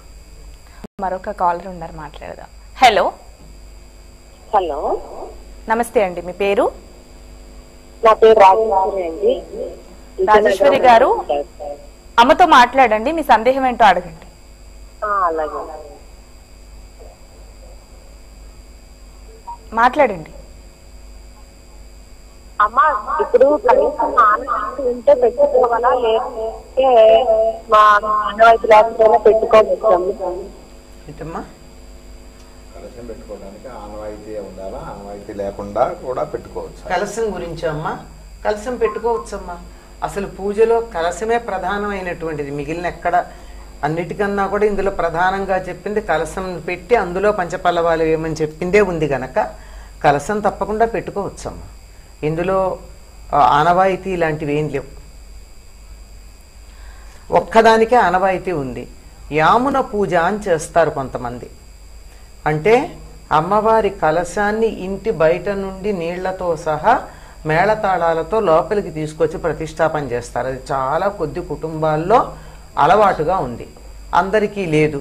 మరొక కాలర్ ఉన్నారు, మాట్లాడదాం. హలో హలో, నమస్తే అండి, మీ పేరు? నా పేరు రాజేశ్వరి అండి. రాజేశ్వరి గారు, అమ్మతో మాట్లాడండి, మీ సందేహం ఏంటో అడగండి. అలాగే మాట్లాడండి. అమ్మా, ఇప్పుడు కనీసం నాన్నకి ఉంటే పెట్టుకోవాలా, లేకపోతే మా అన్నవైపు లేకపోతే పెట్టుకోవచ్చు? కలశం పెట్టుకోవడానికి ఆనవాయితీ ఉండాలా, ఆనవాయితీ లేకుండా కూడా పెట్టుకోవచ్చు. కలశం గురించి అమ్మా, కలశం పెట్టుకోవచ్చమ్మా. అసలు పూజలో కలశమే ప్రధానమైనటువంటిది. మిగిలిన ఎక్కడ అన్నిటికన్నా కూడా ఇందులో ప్రధానంగా చెప్పింది కలశం పెట్టి అందులో పంచపల్లవాలు ఏమని చెప్పిందే ఉంది గనక కలశం తప్పకుండా పెట్టుకోవచ్చమ్మా. ఇందులో ఆనవాయితీ ఇలాంటివి ఏం లేవు. ఒక్కదానికే ఆనవాయితీ ఉంది. యామున పూజ అని చేస్తారు కొంతమంది. అంటే అమ్మవారి కలశాన్ని ఇంటి బయట నుండి నీళ్లతో సహా మేళతాళాలతో లోపలికి తీసుకొచ్చి ప్రతిష్టాపన చేస్తారు. అది చాలా కొద్ది కుటుంబాల్లో అలవాటుగా ఉంది, అందరికీ లేదు.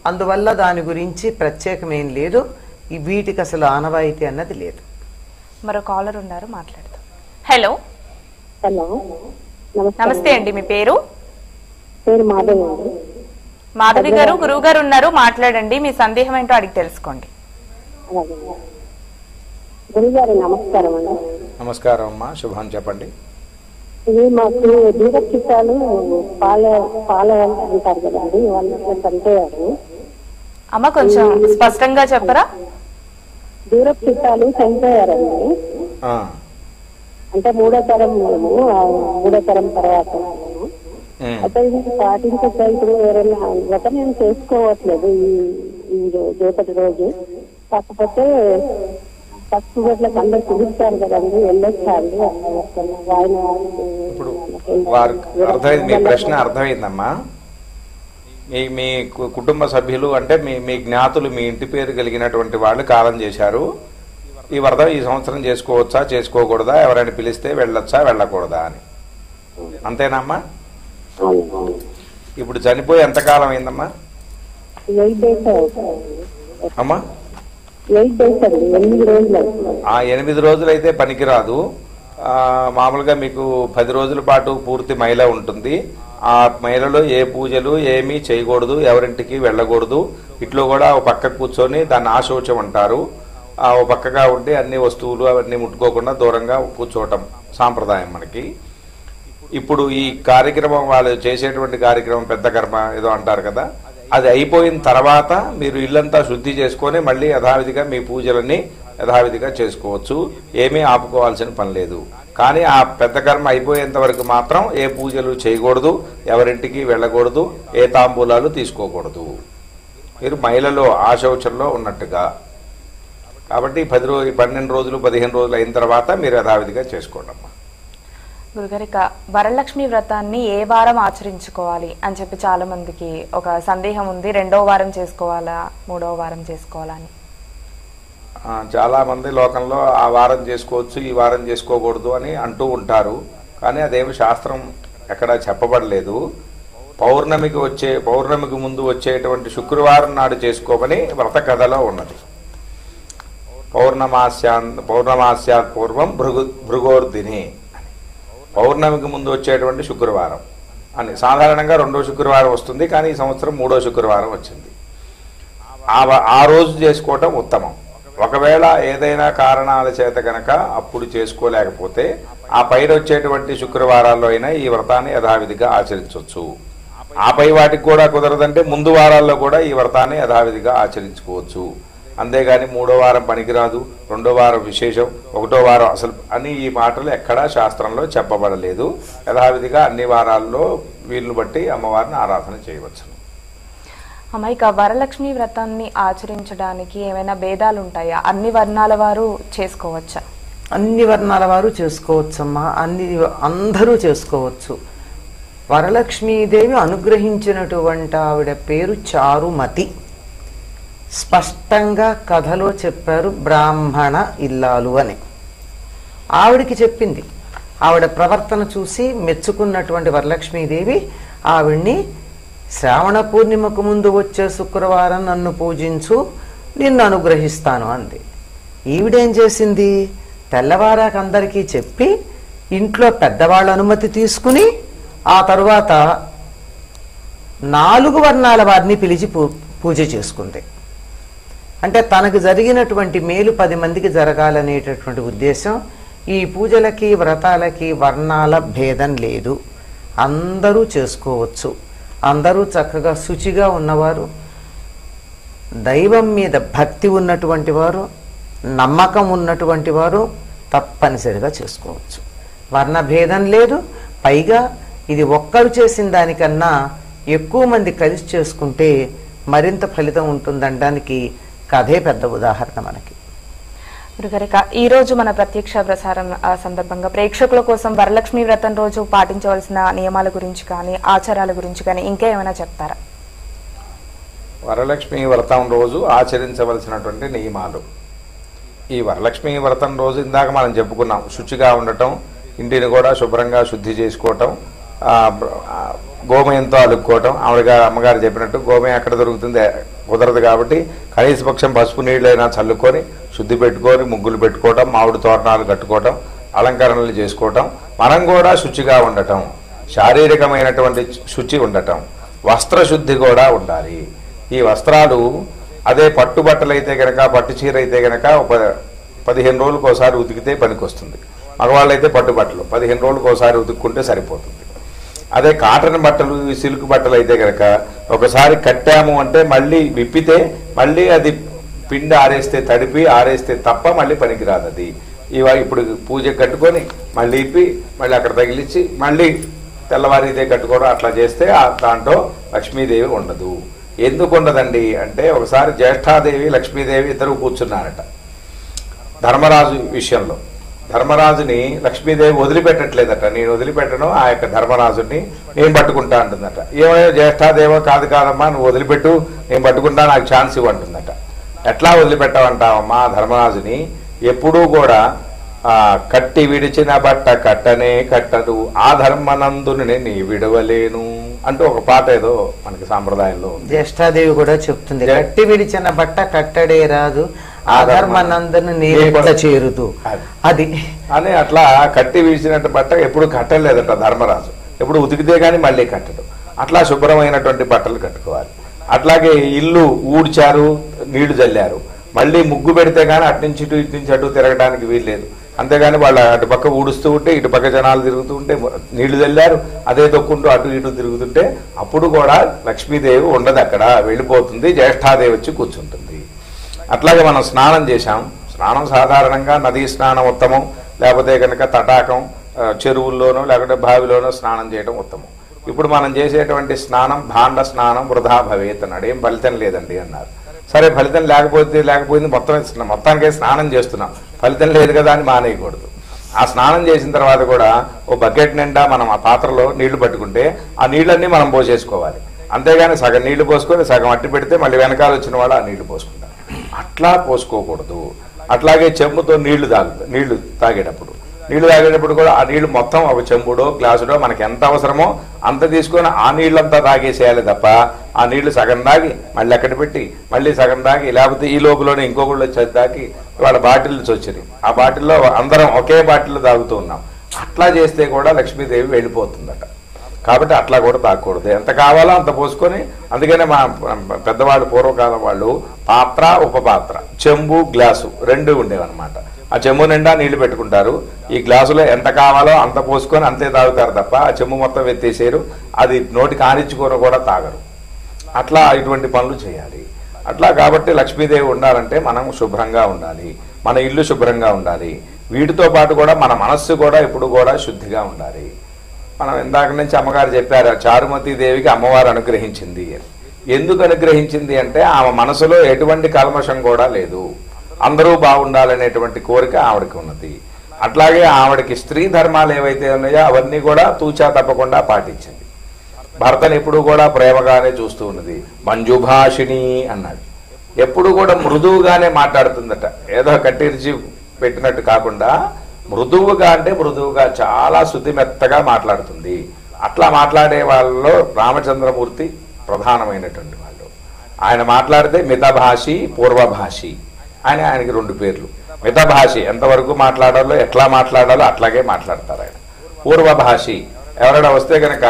అందువల్ల దాని గురించి ప్రత్యేకమేం లేదు. వీటికి అసలు ఆనవాయితీ అన్నది లేదు. మరో కాలర్ ఉన్నారు, మాట్లాడదాం. హలో హలో, నమస్తే అండి, మీ పేరు? పేరు మాధవి అండి. మాధవి గారు, గురువు గారు ఉన్నారు, మాట్లాడండి. మీ సందేహం ఏంటో అడిగి తెలుసుకోండి. గురుగారు నమస్కారం అండి. నమస్కారం అమ్మా, శుభం చెప్పండి. ఇది మాకు దీపచిత్తాలు పాల అంటారు కదండి, వాళ్ళు చనిపోయారు. అమ్మ కొంచెం స్పష్టంగా చెప్పరా? దూరపు చుట్టాలు చనిపోయారండి. అంటే మూడో తరం తర్వాత అయితే ఇది పాటించక ఇప్పుడు ఎవరైనా వ్రతం ఏం చేసుకోవట్లేదు ఈ రేపటి రోజు. కాకపోతే పసుపు గట్లకు అందరు పిలుస్తారు కదండి, వెళ్ళొచ్చారు. ఇప్పుడు అర్థమైంది, మీ ప్రశ్న అర్థమైందమ్మా. మీ కుటుంబ సభ్యులు అంటే మీ జ్ఞాతులు, మీ ఇంటి పేరు కలిగినటువంటి వాళ్ళు కాలం చేశారు. ఈ వ్రతం ఈ సంవత్సరం చేసుకోవచ్చా చేసుకోకూడదా, ఎవరైనా పిలిస్తే వెళ్ళొచ్చా వెళ్ళకూడదా అని, అంతేనమ్మా? ఇప్పుడు చనిపోయి ఎంతకాలం అయిందమ్మా? 8 days అమ్మా 8 days అండి, 8 రోజులు. 8 రోజులైతే పనికిరాదు. మామూలుగా మీకు 10 రోజుల పాటు పూర్తి మైల ఉంటుంది. ఆ మైలలో ఏ పూజలు ఏమీ చేయకూడదు, ఎవరింటికి వెళ్ళకూడదు. ఇట్లో కూడా ఒక పక్క కూర్చొని దాన్ని ఆశోచం అంటారు. ఓ పక్కగా ఉండి అన్ని వస్తువులు అవన్నీ ముట్టుకోకుండా దూరంగా కూర్చోవటం సాంప్రదాయం మనకి. ఇప్పుడు ఈ కార్యక్రమం, వాళ్ళు చేసేటువంటి కార్యక్రమం పెద్ద కర్మ ఏదో అంటారు కదా, అది అయిపోయిన తర్వాత మీరు ఇల్లంతా శుద్ధి చేసుకొని మళ్ళీ యథావిధిగా మీ పూజలన్నీ యథావిధిగా చేసుకోవచ్చు. ఏమీ ఆపుకోవాల్సిన పని లేదు. కానీ ఆ పెద్ద కర్మ అయిపోయేంత వరకు మాత్రం ఏ పూజలు చేయకూడదు, ఎవరింటికి వెళ్ళకూడదు, ఏ తాంబూలాలు తీసుకోకూడదు. మీరు మహిళలో ఆశౌచంలో ఉన్నట్టుగా. కాబట్టి 12 రోజులు 15 రోజులు అయిన తర్వాత మీరు యథావిధిగా చేసుకోండి అమ్మా. గురుగారిక వరలక్ష్మి వ్రతాన్ని ఏ వారం ఆచరించుకోవాలి అని చెప్పి చాలా మందికి ఒక సందేహం ఉంది. 2వ వారం చేసుకోవాలా, 3వ వారం చేసుకోవాలా అని. చాలా మంది లోకంలో ఆ వారం చేసుకోవచ్చు, ఈ వారం చేసుకోకూడదు అని అంటూ ఉంటారు. కానీ అదేమి శాస్త్రం ఎక్కడా చెప్పబడలేదు. పౌర్ణమికి ముందు వచ్చేటువంటి శుక్రవారం నాడు చేసుకోమని వ్రత కథలో ఉన్నది. పౌర్ణమాస్యాత్ పూర్వం భృగోర్దిని, పౌర్ణమికి ముందు వచ్చేటువంటి శుక్రవారం అని. సాధారణంగా 2వ శుక్రవారం వస్తుంది, కానీ ఈ సంవత్సరం 3వ శుక్రవారం వచ్చింది. ఆ రోజు చేసుకోవటం ఉత్తమం. ఒకవేళ ఏదైనా కారణాల చేత గనక అప్పుడు చేసుకోలేకపోతే ఆ పైన వచ్చేటువంటి శుక్రవారాల్లో అయినా ఈ వ్రతాన్ని యథావిధిగా ఆచరించవచ్చు. ఆ పై వాటికి కూడా కుదరదంటే ముందు వారాల్లో కూడా ఈ వ్రతాన్ని యథావిధిగా ఆచరించుకోవచ్చు. అంతేగాని 3వ వారం పనికిరాదు, 2వ వారం విశేషం, 1వ వారం అసలు అని ఈ మాటలు ఎక్కడా శాస్త్రంలో చెప్పబడలేదు. యథావిధిగా అన్ని వారాల్లో వీళ్ళు బట్టి అమ్మవారిని ఆరాధన చేయవచ్చు. అమ్మ, ఇక వరలక్ష్మి వ్రతాన్ని ఆచరించడానికి ఏమైనా భేదాలు ఉంటాయా? అన్ని వర్ణాల వారు చేసుకోవచ్చా? అన్ని వర్ణాల వారు చేసుకోవచ్చమ్మా, అందరూ చేసుకోవచ్చు. వరలక్ష్మీదేవి అనుగ్రహించినటువంటి ఆవిడ పేరు చారుమతి. స్పష్టంగా కథలో చెప్పారు, బ్రాహ్మణ ఇల్లాలు అని. ఆవిడికి చెప్పింది. ఆవిడ ప్రవర్తన చూసి మెచ్చుకున్నటువంటి వరలక్ష్మీదేవి ఆవిడ్ని శ్రావణ పూర్ణిమకు ముందు వచ్చే శుక్రవారం నన్ను పూజించు, నిన్ను అనుగ్రహిస్తాను అంది. ఈవిడేం చేసింది, తెల్లవారాక అందరికీ చెప్పి ఇంట్లో పెద్దవాళ్ళ అనుమతి తీసుకుని ఆ తరువాత 4 వర్ణాల వారిని పిలిచి పూజ చేసుకుంది. అంటే తనకు జరిగినటువంటి మేలు 10 మందికి జరగాలనేటటువంటి ఉద్దేశం. ఈ పూజలకి వ్రతాలకి వర్ణాల భేదం లేదు, అందరూ చేసుకోవచ్చు. అందరూ చక్కగా శుచిగా ఉన్నవారు, దైవం మీద భక్తి ఉన్నటువంటి వారు, నమ్మకం ఉన్నటువంటి వారు తప్పనిసరిగా చేసుకోవచ్చు. వర్ణభేదం లేదు. పైగా ఇది ఒక్కరు చేసిన దానికన్నా ఎక్కువ మంది కలిసి చేసుకుంటే మరింత ఫలితం ఉంటుందనడానికి కథే పెద్ద ఉదాహరణ మనకి. గురుగారిక ఈ రోజు మన ప్రత్యక్ష ప్రసారం సందర్భంగా ప్రేక్షకుల కోసం వరలక్ష్మి వ్రతం రోజు పాటించవలసిన నియమాల గురించి కానీ ఆచారాల గురించి కానీ ఇంకా ఏమైనా చెప్తారా? వరలక్ష్మి వ్రతం రోజు ఆచరించవలసినటువంటి నియమాలు. ఈ వరలక్ష్మి వ్రతం రోజు ఇందాక మనం చెప్పుకున్నాం, శుచిగా ఉండటం, ఇంటిని కూడా శుభ్రంగా శుద్ధి చేసుకోవటం, గోమయంతో అలుక్కోవటం. అమ్మగారు చెప్పినట్టు గోమయం ఎక్కడ దొరుకుతుంది, కుదరదు కాబట్టి కనీస పక్షం పసుపు నీళ్ళైనా చల్లుకొని శుద్ధి పెట్టుకొని ముగ్గులు పెట్టుకోవటం, మామిడి తోరణాలు కట్టుకోవటం, అలంకరణలు చేసుకోవటం. మనం కూడా శుచిగా ఉండటం, శారీరకమైనటువంటి శుచి ఉండటం, వస్త్రశుద్ధి కూడా ఉండాలి. ఈ వస్త్రాలు అదే పట్టు బట్టలు అయితే కనుక, పట్టు చీర అయితే కనుక 15 రోజులకు ఒకసారి ఉతికితే పనికొస్తుంది. మగవాళ్ళు అయితే పట్టు బట్టలు 15 రోజులకు ఒకసారి ఉతుక్కుంటే సరిపోతుంది. అదే కాటన్ బట్టలు, సిల్క్ బట్టలు అయితే కనుక ఒకసారి కట్టాము అంటే మళ్ళీ విప్పితే మళ్ళీ అది పిండి ఆరేస్తే, తడిపి ఆరేస్తే తప్ప మళ్ళీ పనికిరాదు. అది ఇప్పుడు పూజ కట్టుకొని మళ్ళీ ఇప్పి మళ్ళీ అక్కడ తగిలిచ్చి మళ్ళీ తెల్లవారిదే కట్టుకోవడం అట్లా చేస్తే దాంట్లో లక్ష్మీదేవి ఉండదు. ఎందుకు ఉండదండి అంటే, ఒకసారి జ్యేష్ఠాదేవి లక్ష్మీదేవి ఇద్దరు కూర్చున్నారట ధర్మరాజు విషయంలో. ధర్మరాజుని లక్ష్మీదేవి వదిలిపెట్టట్లేదట. నేను వదిలిపెట్టను, ఆ యొక్క ధర్మరాజుని నేను పట్టుకుంటా అంటుందట. ఏమో జ్యేష్ఠాదేవో కాదమ్మా, నువ్వు వదిలిపెట్టు, నేను పట్టుకుంటా, నాకు ఛాన్స్ ఇవ్వంటుందట. ఎట్లా వదిలిపెట్టమంటావమ్మా ధర్మరాజుని? ఎప్పుడూ కూడా కట్టి విడిచిన బట్ట కట్టనే కట్టదు, ఆ ధర్మనందుని నీ విడవలేను అంటూ ఒక పాట ఏదో మనకి సాంప్రదాయంలో. జ్యేష్ఠాదేవి కూడా చెప్తుంది, కట్టి విడిచిన బట్ట కట్టడే రాదు, ఆ ధర్మనందుని నీరెట్లా చేరుదు అది అని. అట్లా కట్టి విడిచినట్టు బట్ట ఎప్పుడు కట్టలేదట ధర్మరాజు, ఎప్పుడు ఉతికితే గాని మళ్ళీ కట్టడు. అట్లా శుభ్రమైనటువంటి బట్టలు కట్టుకోవాలి. అట్లాగే ఇల్లు ఊడ్చారు, నీళ్లు చల్లారు, మళ్ళీ ముగ్గు పెడితే గానీ అట్నుంచి ఇటు, ఇటు నుంచి అటు తిరగడానికి వీల్లేదు. అంతేగాని వాళ్ళ అటు పక్క ఊడుస్తూ ఉంటే ఇటు పక్క జనాలు తిరుగుతూ ఉంటే, నీళ్లు చల్లారు అదే తొక్కుంటూ అటు ఇటు తిరుగుతుంటే అప్పుడు కూడా లక్ష్మీదేవి ఉండదు, అక్కడ వెళ్ళిపోతుంది, జ్యేష్ఠాదేవి వచ్చి కూర్చుంటుంది. అట్లాగే మనం స్నానం చేశాం, స్నానం సాధారణంగా నదీ స్నానం ఉత్తమం, లేకపోతే కనుక తటాకం, చెరువుల్లోనో లేకపోతే బావిలోనో స్నానం చేయడం ఉత్తమం. ఇప్పుడు మనం చేసేటువంటి స్నానం భాండ స్నానం వృధా భవేత్ అన్నాడు, ఏం ఫలితం లేదండి అన్నారు. సరే ఫలితం లేకపోయింది, మొత్తానికే స్నానం చేస్తున్నాం, ఫలితం లేదు కదా అని మానేయకూడదు. ఆ స్నానం చేసిన తర్వాత కూడా ఓ బకెట్ నిండా మనం ఆ పాత్రలో నీళ్లు పట్టుకుంటే ఆ నీళ్ళన్నీ మనం పోసేసుకోవాలి. అంతేగాని సగం నీళ్లు పోసుకొని సగం అట్టి పెడితే మళ్ళీ వెనకాల వచ్చిన వాళ్ళు ఆ నీళ్లు పోసుకుంటారు. అట్లా పోసుకోకూడదు. అట్లాగే చెంబుతో నీళ్లు తాగేటప్పుడు కూడా ఆ నీళ్లు మొత్తం ఒక చెంబుడో గ్లాసుడో మనకి ఎంత అవసరమో అంత తీసుకొని ఆ నీళ్ళంతా తాగేసేయాలి తప్ప, ఆ నీళ్లు సగం తాగి మళ్ళీ అక్కడ పెట్టి మళ్ళీ సగం తాగి, లేకపోతే ఈ లోపులోనే ఇంకొకళ్ళు వచ్చి తాగి వాళ్ళ బాటిల్స్ వచ్చినాయి, ఆ బాటిల్లో అందరం ఒకే బాటిల్లో తాగుతూ ఉన్నాం. అట్లా చేస్తే కూడా లక్ష్మీదేవి వెళ్ళిపోతుందట. కాబట్టి అట్లా కూడా తాగకూడదు, ఎంత కావాలో అంత పోసుకొని. అందుకనే మా పెద్దవాళ్ళు పూర్వకాలం వాళ్ళు పాత్ర ఉపపాత్ర, చెంబు గ్లాసు 2 ఉండేవన్నమాట. ఆ చెంబు నిండా నీళ్లు పెట్టుకుంటారు, ఈ గ్లాసులో ఎంత కావాలో అంత పోసుకొని అంతే తాగుతారు తప్ప ఆ చెంబు మొత్తం ఎత్తేసారు, అది నోటికి ఆనించుకొని కూడా తాగరు. అట్లా ఇటువంటి పనులు చేయాలి. అట్లా కాబట్టి లక్ష్మీదేవి ఉండాలంటే మనం శుభ్రంగా ఉండాలి, మన ఇల్లు శుభ్రంగా ఉండాలి. వీటితో పాటు కూడా మన మనస్సు కూడా ఎప్పుడు కూడా శుద్ధిగా ఉండాలి. మనం ఇందాక నుంచి అమ్మగారు చెప్పారు, చారుమతి దేవికి అమ్మవారు అనుగ్రహించింది. ఎందుకు అనుగ్రహించింది అంటే ఆమె మనసులో ఎటువంటి కల్మషం కూడా లేదు, అందరూ బాగుండాలనేటువంటి కోరిక ఆవిడకి ఉన్నది. అట్లాగే ఆవిడకి స్త్రీ ధర్మాలు ఏవైతే ఉన్నాయో అవన్నీ కూడా తూచా తప్పకుండా పాటించింది. భర్తను ఎప్పుడు కూడా ప్రేమగానే చూస్తూ ఉన్నది. మంజుభాషిణి అన్నాడు, ఎప్పుడు కూడా మృదువుగానే మాట్లాడుతుందట, ఏదో కట్టిరిచి పెట్టినట్టు కాకుండా మృదువుగా, అంటే మృదువుగా చాలా శుద్ధిమెత్తగా మాట్లాడుతుంది. అట్లా మాట్లాడే వాళ్ళలో రామచంద్రమూర్తి ప్రధానమైనటువంటి వాళ్ళు. ఆయన మాట్లాడితే మితభాషి పూర్వభాషి అని ఆయనకి 2 పేర్లు. మితభాషి ఎంతవరకు మాట్లాడాలో ఎట్లా మాట్లాడాలో అట్లాగే మాట్లాడతారు ఆయన. పూర్వభాషి ఎవరైనా వస్తే కనుక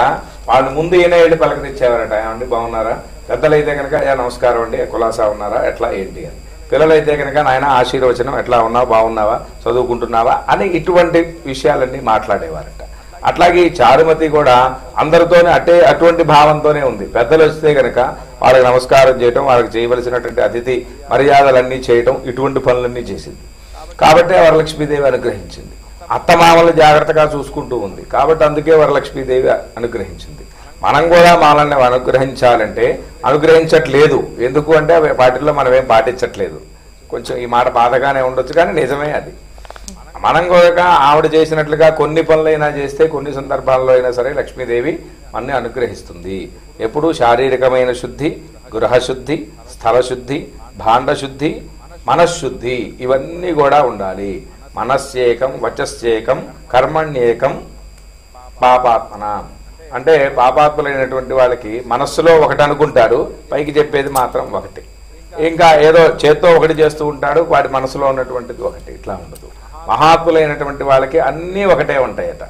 వాళ్ళు ముందు ఈయన వెళ్ళి పలకరించేవారట, ఏమండి బాగున్నారా, పెద్దలైతే కనుక నమస్కారం అండి, కులాసా ఉన్నారా, ఎట్లా ఏంటి అని. పిల్లలైతే కనుక నాయన ఆశీర్వచనం, ఎట్లా ఉన్నావు, బాగున్నావా, చదువుకుంటున్నావా అని ఇటువంటి విషయాలన్నీ మాట్లాడేవారట. అట్లాగే ఈ చారుమతి కూడా అందరితోనే అటువంటి భావంతోనే ఉంది. పెద్దలు వస్తే కనుక వాళ్ళకి నమస్కారం చేయటం, వాళ్ళకి చేయవలసినటువంటి అతిథి మర్యాదలన్నీ చేయటం, ఇటువంటి పనులన్నీ చేసింది. కాబట్టి వరలక్ష్మీదేవి అనుగ్రహించింది. అత్తమామలు జాగ్రత్తగా చూసుకుంటూ ఉంది కాబట్టి అందుకే వరలక్ష్మీదేవి అనుగ్రహించింది. మనం కూడా మనల్ని అనుగ్రహించాలంటే అనుగ్రహించట్లేదు. ఎందుకు అంటే వాటిల్లో మనం ఏం పాటించట్లేదు. కొంచెం ఈ మాట బాధగానే ఉండొచ్చు, కానీ నిజమే అది. మనం కూడా ఆవిడ చేసినట్లుగా కొన్ని పనులైనా చేస్తే కొన్ని సందర్భాల్లో అయినా సరే లక్ష్మీదేవి మనని అనుగ్రహిస్తుంది. ఎప్పుడూ శారీరకమైన శుద్ధి, గృహశుద్ధి, స్థలశుద్ధి, భాండశుద్ధి, మనశ్శుద్ధి ఇవన్నీ కూడా ఉండాలి. మనస్యేకం వచస్యేకం కర్మణ్యేకం పాపాత్మన అంటే పాపాత్ములైనటువంటి వాళ్ళకి మనస్సులో ఒకటి అనుకుంటారు, పైకి చెప్పేది మాత్రం ఒకటి. ఇంకా ఏదో చేత్తో ఒకటి చేస్తూ ఉంటాడు, వాడి మనసులో ఉన్నటువంటిది ఒకటి. ఇట్లా ఉండదు. మహాత్ములైనటువంటి వాళ్ళకి అన్నీ ఒకటే ఉంటాయట.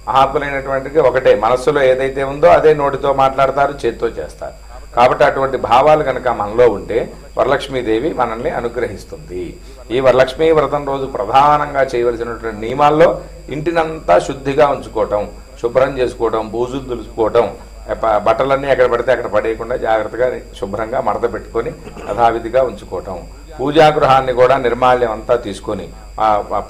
మహాత్ములైనటువంటిది ఒకటే, మనస్సులో ఏదైతే ఉందో అదే నోటితో మాట్లాడతారు, చేత్తో చేస్తారు. కాబట్టి అటువంటి భావాలు కనుక మనలో ఉంటే వరలక్ష్మీదేవి మనల్ని అనుగ్రహిస్తుంది. ఈ వరలక్ష్మీ వ్రతం రోజు ప్రధానంగా చేయవలసినటువంటి నియమాల్లో ఇంటినంతా శుద్ధిగా ఉంచుకోవటం, శుభ్రం చేసుకోవటం, బూజులు దులుచుకోవటం, బట్టలన్నీ ఎక్కడ పడితే అక్కడ పడేయకుండా జాగ్రత్తగా శుభ్రంగా మడత పెట్టుకొని యథావిధిగా ఉంచుకోవటం, పూజాగృహాన్ని కూడా నిర్మాల్యం అంతా తీసుకొని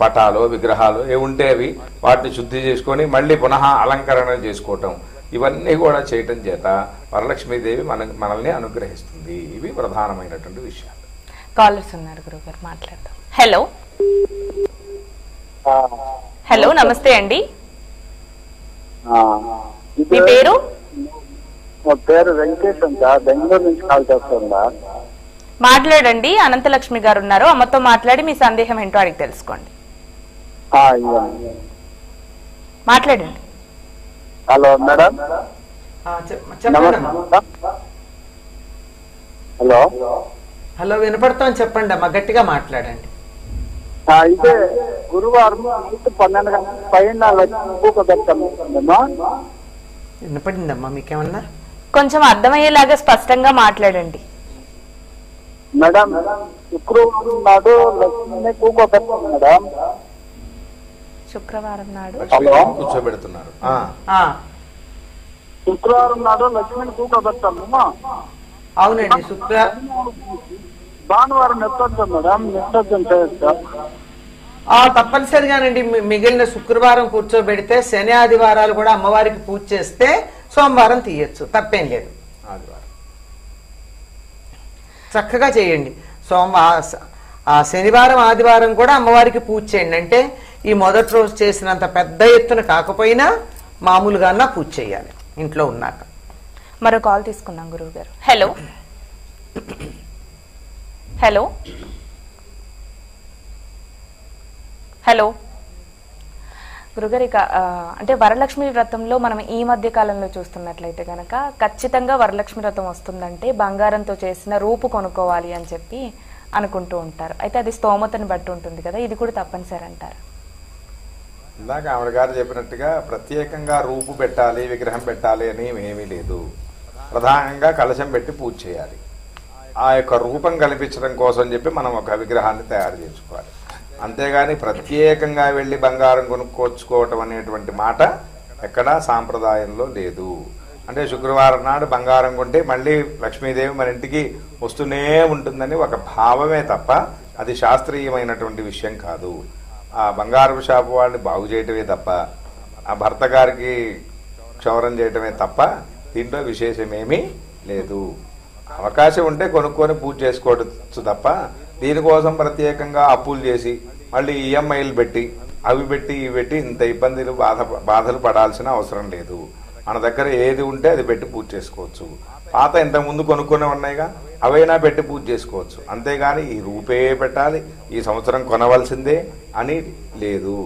పటాలు విగ్రహాలు ఏ ఉంటే అవి వాటిని శుద్ధి చేసుకొని మళ్ళీ పునః అలంకరణ చేసుకోవటం, ఇవన్నీ కూడా చేయటం చేత వరలక్ష్మీదేవి మనల్ని అనుగ్రహిస్తుంది. ఇవి ప్రధానమైనటువంటి విషయాలు. కాలర్స్ ఉన్నారు గురుగారు, మాట్లాడదాం. హలో హలో నమస్తే అండి, మీ పేరు? మా పేరు వెంకటేష్ అంతా, బెంగళూరు నుంచి కాల్ చేస్తుందా. మాట్లాడండి. అనంతలక్ష్మి గారు ఉన్నారు, అమ్మతో మాట్లాడి మీ సందేహం ఏంటో అడిగి తెలుసుకోండి. మాట్లాడండి. Hello madam. హలో హలో వినపడతాం, చెప్పండి అమ్మా, గట్టిగా మాట్లాడండి. ఇదే గురువారం 12 గంటల పైన వినపడిందమ్మా మీకేమన్నా? కొంచెం అర్థమయ్యేలాగా స్పష్టంగా మాట్లాడండి మేడం. శుక్రవారం నాడు లక్ష్మీని కూకోబెడతాం మేడం. శుక్రవారం నాడు కూర్చోబెడుతున్నారు. శుక్రవారం నాడు లక్ష్మీని కూకోబెడతాము. అవునండి. భానువారం నెట్టొద్దాం మేడం, నెట్టొద్దాం చేయొచ్చా? తప్పనిసరిగానండి. మిగిలిన శుక్రవారం కూర్చోబెడితే శని ఆదివారాలు కూడా అమ్మవారికి పూజ చేస్తే సోమవారం తీయచ్చు, తప్పేం లేదు. చక్కగా చేయండి. శనివారం ఆదివారం కూడా అమ్మవారికి పూజ చేయండి. అంటే ఈ మొదటి రోజు చేసినంత పెద్ద ఎత్తున కాకపోయినా మామూలుగా పూజ చేయాలి ఇంట్లో ఉన్నాక. మరో కాల్ తీసుకుందాం గురువు గారు. హలో హలో హలో గురుగారు, ఇక అంటే వరలక్ష్మి వ్రతంలో మనం ఈ మధ్య కాలంలో చూస్తున్నట్లయితే కనుక ఖచ్చితంగా వరలక్ష్మి వ్రతం వస్తుందంటే బంగారంతో చేసిన రూపు కొనుక్కోవాలి అని చెప్పి అనుకుంటూ ఉంటారు. అయితే అది స్తోమతను బట్టి ఉంటుంది కదా, ఇది కూడా తప్పనిసరి అంటారు? ఇందాక ఆవిడ గారు చెప్పినట్టుగా ప్రత్యేకంగా రూపు పెట్టాలి, విగ్రహం పెట్టాలి అని ఏమీ లేదు. ప్రధానంగా కలశం పెట్టి పూజ చేయాలి. ఆ యొక్క రూపం కల్పించడం కోసం చెప్పి మనం ఒక విగ్రహాన్ని తయారు చేసుకోవాలి. అంతేగాని ప్రత్యేకంగా వెళ్ళి బంగారం కొనుక్కోవచ్చుకోవటం అనేటువంటి మాట ఎక్కడా సాంప్రదాయంలో లేదు. అంటే శుక్రవారం నాడు బంగారం కొంటే మళ్ళీ లక్ష్మీదేవి మన ఇంటికి వస్తూనే ఉంటుందని ఒక భావమే తప్ప అది శాస్త్రీయమైనటువంటి విషయం కాదు. ఆ బంగారం షాపు వాళ్ళని బాగు చేయటమే తప్ప, ఆ భర్త గారికి క్షౌరం చేయటమే తప్ప దీంట్లో విశేషమేమీ లేదు. అవకాశం ఉంటే కొనుక్కొని పూజ చేసుకోవచ్చు తప్ప దీనికోసం ప్రత్యేకంగా అప్పులు చేసి మళ్ళీ ఈఎంఐలు పెట్టి అవి పెట్టి ఇవి పెట్టి ఇంత ఇబ్బందులు బాధలు పడాల్సిన అవసరం లేదు. మన దగ్గర ఏది ఉంటే అది పెట్టి పూజ చేసుకోవచ్చు. పాత ఇంతకుముందు కొనుక్కొని ఉన్నాయిగా, అవైనా పెట్టి పూజ చేసుకోవచ్చు. అంతేగాని ఈ రూపే పెట్టాలి, ఈ సంవత్సరం కొనవలసిందే అని లేదు.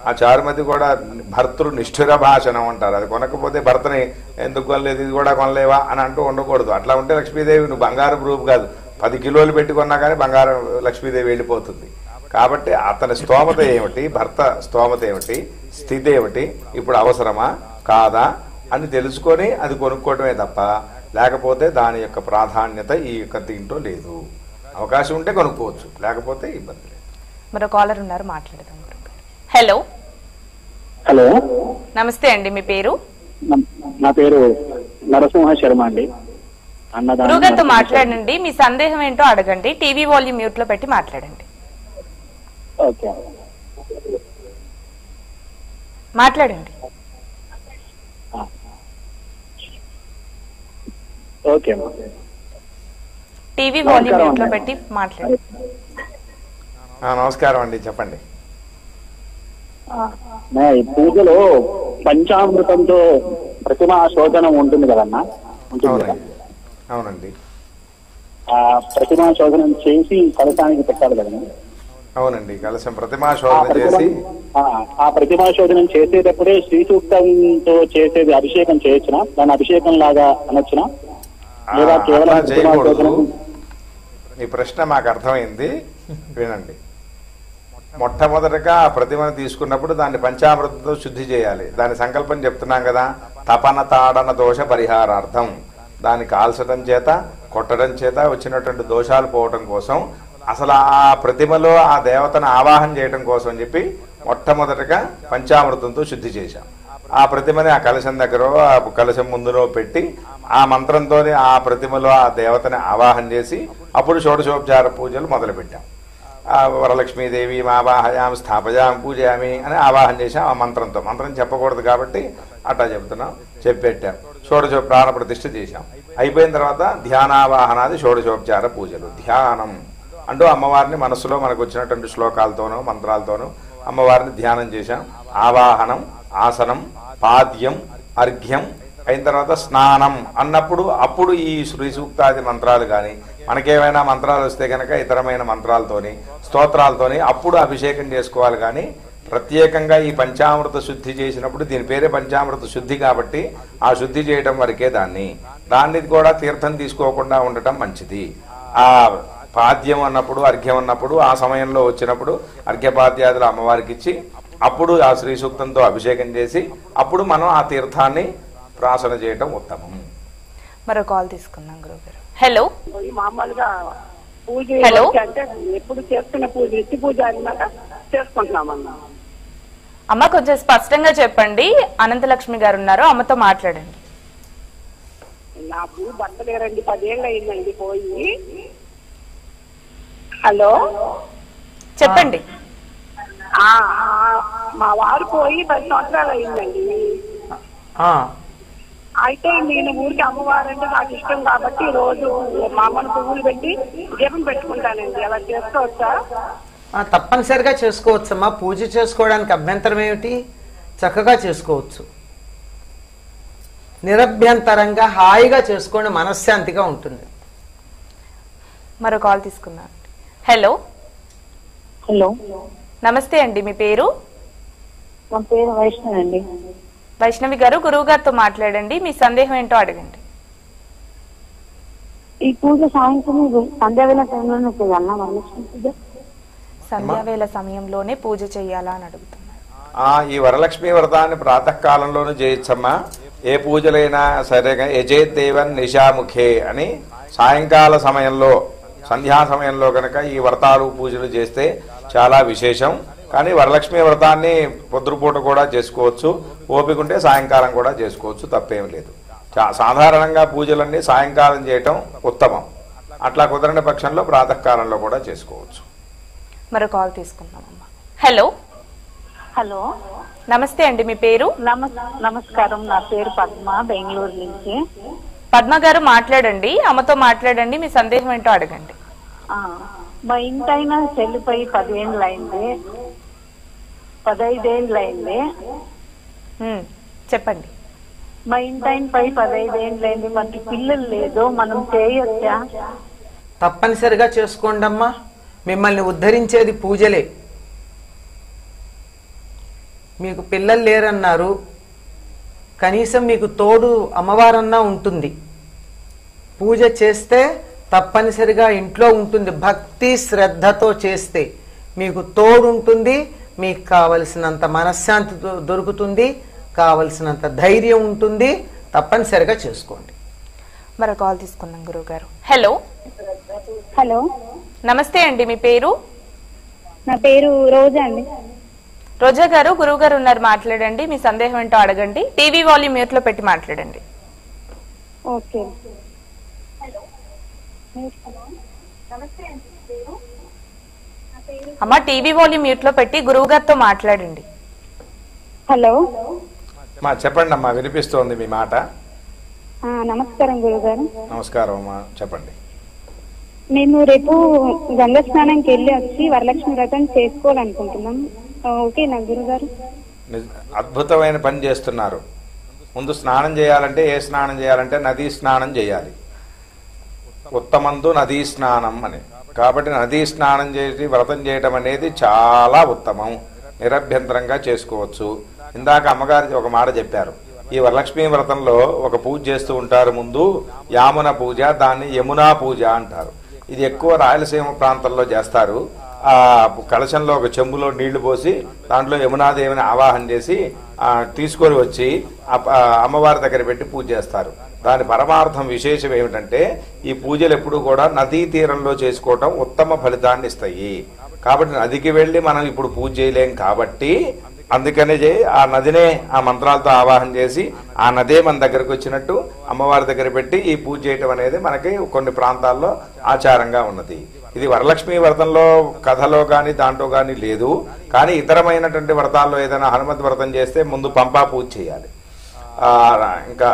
ఆ చారుమతి కూడా భర్తృ నిష్ఠుర భాషణం అంటారు. అది కొనకపోతే భర్తని ఎందుకు కొనలేదు, ఇది కూడా కొనలేవా అని అంటూ ఉండకూడదు. అట్లా ఉంటే లక్ష్మీదేవి నువ్వు బంగారం రూపు కాదు, 10 కిలోలు పెట్టుకున్నా కానీ బంగారం లక్ష్మీదేవి వెళ్ళిపోతుంది. కాబట్టి అతని స్తోమత ఏమిటి, భర్త స్తోమత ఏమిటి, స్థితి ఏమిటి, ఇప్పుడు అవసరమా కాదా అని తెలుసుకొని అది కొనుక్కోవటమే తప్ప లేకపోతే దాని యొక్క ప్రాధాన్యత ఈ యొక్క దీంట్లో లేదు. అవకాశం ఉంటే కొనుక్కోవచ్చు, లేకపోతే ఇబ్బంది లేదు. మరో కాలర్ ఉన్నారు, మాట్లాడదాం. హలో హలో నమస్తే అండి, మీ పేరు? నా పేరు నరసింహ శర్మ అండి. గురుగారితో మాట్లాడండి, మీ సందేహం ఏంటో అడగండి. టీవీ వాల్యూమ్ మ్యూట్ లో పెట్టి మాట్లాడండి. ఓకే మాట్లాడండి. ఓకే టీవీ వాల్యూమ్ మ్యూట్ లో పెట్టి మాట్లాడండి. నమస్కారం అండి, చెప్పండి. ఈ పూజలో పంచామృతంతో ప్రతిమా శోధనం ఉంటుంది కదన్నా, ఉంటుంది కదా? అవునండి. ఆ ప్రతిమా శోధనం చేసి కలశానికి పెట్టాలి కదన్నా? అవునండి, కలశం ప్రతిమా శోధన చేసి ఆ ప్రతిమా శోధనం చేసేటప్పుడే శ్రీ సూక్తంతో చేసేది అభిషేకం చేయొచ్చునా? దాని అభిషేకం లాగా అనొచ్చునా? లేదా కేవలం ప్రతిమా శోధనం? ఈ ప్రశ్న మాకు అర్థమైంది, వినండి. మొట్టమొదటిగా ఆ ప్రతిమను తీసుకున్నప్పుడు దాన్ని పంచామృతంతో శుద్ధి చేయాలి. దాని సంకల్పం చెప్తున్నాం కదా, తపన తాడన దోష పరిహారార్థం. దాన్ని కాల్చడం చేత, కొట్టడం చేత వచ్చినటువంటి దోషాలు పోవటం కోసం, అసలు ఆ ప్రతిమలో ఆ దేవతను ఆవాహన చేయడం కోసం అని చెప్పి మొట్టమొదటిగా పంచామృతంతో శుద్ధి చేశాం. ఆ ప్రతిమని ఆ కలశం దగ్గర, ఆ కలశం ముందులో పెట్టి ఆ మంత్రంతోనే ఆ ప్రతిమలో ఆ దేవతని ఆవాహన చేసి అప్పుడు షోడశోపచార పూజలు మొదలుపెట్టాం. వరలక్ష్మీదేవి ఆవాహయాం స్థాపయాం పూజయామి అని ఆవాహన చేసాం. ఆ మంత్రంతో, మంత్రం చెప్పకూడదు కాబట్టి అట్లా చెప్తున్నాం, చెప్పెట్టాం. ప్రాణ ప్రతిష్ఠ చేశాం. అయిపోయిన తర్వాత ధ్యానావాహనాది షోడశోపచార పూజలు. ధ్యానం అంటూ అమ్మవారిని మనస్సులో మనకు వచ్చినటువంటి శ్లోకాలతోనూ మంత్రాలతోనూ అమ్మవారిని ధ్యానం చేశాం. ఆవాహనం, ఆసనం, పాద్యం, అర్ఘ్యం అయిన తర్వాత స్నానం అన్నప్పుడు అప్పుడు ఈ శ్రీ సూక్తాది మంత్రాలు కానీ మనకేమైనా మంత్రాలు వస్తే కనుక ఇతరమైన మంత్రాలతోని స్తోత్రాలతోని అప్పుడు అభిషేకం చేసుకోవాలి. కానీ ప్రత్యేకంగా ఈ పంచామృత శుద్ధి చేసినప్పుడు, దీని పేరే పంచామృత శుద్ధి కాబట్టి ఆ శుద్ధి చేయడం వరకే దాన్ని కూడా తీర్థం తీసుకోకుండా ఉండటం మంచిది. ఆ పాద్యం అన్నప్పుడు, అర్ఘ్యం అన్నప్పుడు ఆ సమయంలో వచ్చినప్పుడు అర్ఘ్యపాద్యాదులు అమ్మవారికి ఇచ్చి అప్పుడు ఆ శ్రీ సూక్తంతో అభిషేకం చేసి అప్పుడు మనం ఆ తీర్థాన్ని ప్రాసన చేయటం ఉత్తమం. మరో కాల్ తీసుకుందాం గురుగారు. హలో. మామూలుగా పూజ హలో. అంటే ఎప్పుడు చేస్తున్న పూజ నిత్య పూజ అన్నమాట చేసుకుంటున్నామన్నా. అమ్మ కొంచెం స్పష్టంగా చెప్పండి. అనంతలక్ష్మి గారు ఉన్నారు, అమ్మతో మాట్లాడండి. నాకు భర్త లేరండి, 10 ఏళ్ళు అయిందండి పోయి. హలో చెప్పండి. మా వారు పోయి 10 సంవత్సరాలు అయిందండి. అయితే నేను ఊరికి అమ్మవారు అంటే నాకు ఇష్టం కాబట్టి రోజు మా అమ్మను పువ్వులు పెట్టి దీపం పెట్టుకుంటానండి. అలా చేసుకోవచ్చా? తప్పనిసరిగా చేసుకోవచ్చమ్మా. పూజ చేసుకోవడానికి అభ్యంతరం ఏమిటి? చక్కగా చేసుకోవచ్చు. నిరభ్యంతరంగా హాయిగా చేసుకోండి, మనశ్శాంతిగా ఉంటుంది. మరో కాల్ తీసుకుందాం. హలో. హలో, నమస్తే అండి, మీ పేరు? నా పేరు వైష్ణవి అండి. వైష్ణవి గారు, గురువు గారితో మాట్లాడండి, మీ సందేహం ఏంటో అడగండి. ఈ పూజ సాయంత్రం సంధ్యావేళ టైంలోనే చేయాలన్నా? వరలక్ష్మి పూజ సంధ్యావేళ సమయంలోనే పూజ చేయాలా అని అడుగుతున్నారు. ఈ వరలక్ష్మి వ్రతాన్ని ప్రాతకాలంలోనూ చేయొచ్చమ్మా. ఏ పూజలైనా సరేగా యజేదేవన్ నిశాముఖే అని సాయంకాల సమయంలో, సంధ్యా సమయంలో కనుక ఈ వ్రతాలు పూజలు చేస్తే చాలా విశేషం. కానీ వరలక్ష్మి వ్రతాన్ని పొద్దుపూట కూడా చేసుకోవచ్చు, ఓపిక ఉంటే సాయంకాలం కూడా చేసుకోవచ్చు, తప్పేం లేదు. సాధారణంగా పూజలన్నీ సాయంకాలం చేయటం ఉత్తమం. అట్లా కుదరని పక్షంలో ప్రాతకాలంలో కూడా చేసుకోవచ్చు. మరో కాల్ తీసుకుందామమ్మా. హలో. హలో, నమస్తే అండి, మీ పేరు? నమస్కారం, నా పేరు పద్మ, బెంగళూరు నుంచి. పద్మ గారు మాట్లాడండి, అమ్మతో మాట్లాడండి, మీ సందేహం ఏంటో అడగండి. మా ఇంటైనా చెల్లిపోయి 10 ఏళ్ళు అయింది, 15 ఏళ్ళు అయింది. చెప్పండి. మా ఇంటైనపై 15 ఏళ్ళు అయింది, మనకి పిల్లలు లేదు, మనం చేయొచ్చా? తప్పనిసరిగా చేసుకోండి అమ్మా. మిమ్మల్ని ఉద్ధరించేది పూజలే. మీకు పిల్లలు లేరన్నారు, కనీసం మీకు తోడు అమ్మవారన్నా ఉంటుంది. పూజ చేస్తే తప్పనిసరిగా ఇంట్లో ఉంటుంది. భక్తి శ్రద్ధతో చేస్తే మీకు తోడు ఉంటుంది, మీకు కావలసినంత మనశ్శాంతి దొరుకుతుంది, కావలసినంత ధైర్యం ఉంటుంది. తప్పనిసరిగా చేసుకోండి. మరో కాల్ తీసుకుందాం గురువు గారు. హలో. హలో, నమస్తే అండి, మీ పేరు? నా పేరు రోజా అండి. రోజా గారు, గురువు గారు ఉన్నారు, మాట్లాడండి, మీ సందేహం ఏంటో అడగండి. టీవీ వాల్యూమ్ మ్యూట్ లో పెట్టి మాట్లాడండి. ఓకే. అమ్మా, టీవీ వాల్యూమ్ మ్యూట్ లో పెట్టి గురువు గారితో మాట్లాడండి. హలో. చెప్పండి అమ్మా, వినిపిస్తోంది మీ మాట. నమస్కారం గురుగారు. నమస్కారం అమ్మా, చెప్పండి. మేము రేపు గంగా స్నానంకి వెళ్ళి వచ్చి వరలక్ష్మి వ్రతం చేసుకోవాలనుకుంటున్నాం. ఓకేనా గురుగారు? అద్భుతమైన పని చేస్తున్నారు. ముందు స్నానం చేయాలంటే ఏ స్నానం చేయాలంటే నదీ స్నానం చేయాలి. ఉత్తమందు నదీ స్నానం అని. కాబట్టి నదీ స్నానం చేసి వ్రతం చేయటం అనేది చాలా ఉత్తమం. నిరభ్యంతరంగా చేసుకోవచ్చు. ఇందాక అమ్మగారు ఒక మాట చెప్పారు. ఈ వరలక్ష్మీ వ్రతంలో ఒక పూజ చేస్తూ ఉంటారు. ముందు యామున పూజ, దాన్ని యమునా పూజ అంటారు. ఇది ఎక్కువ రాయలసీమ ప్రాంతంలో చేస్తారు. ఆ కలశంలో ఒక చెంబులో నీళ్లు పోసి దాంట్లో యమునాదేవిని ఆవాహన చేసి తీసుకొని వచ్చి అమ్మవారి దగ్గర పెట్టి పూజ చేస్తారు. దాని పరమార్థం విశేషం ఏమిటంటే ఈ పూజలు ఎప్పుడు కూడా నదీ తీరంలో చేసుకోవటం ఉత్తమ ఫలితాన్ని ఇస్తాయి. కాబట్టి నదికి వెళ్ళి మనం ఇప్పుడు పూజ చేయలేం. కాబట్టి అందుకనే ఆ నదినే ఆ మంత్రాలతో ఆవాహన చేసి ఆ నదే మన దగ్గరకు వచ్చినట్టు అమ్మవారి దగ్గర పెట్టి ఈ పూజ చేయటం అనేది మనకి కొన్ని ప్రాంతాల్లో ఆచారంగా ఉన్నది. ఇది వరలక్ష్మి వ్రతంలో కథలో కానీ దాంట్లో కానీ లేదు. కానీ ఇతరమైనటువంటి వ్రతాల్లో ఏదైనా హనుమత్ వ్రతం చేస్తే ముందు పంపా పూజ చేయాలి. ఇంకా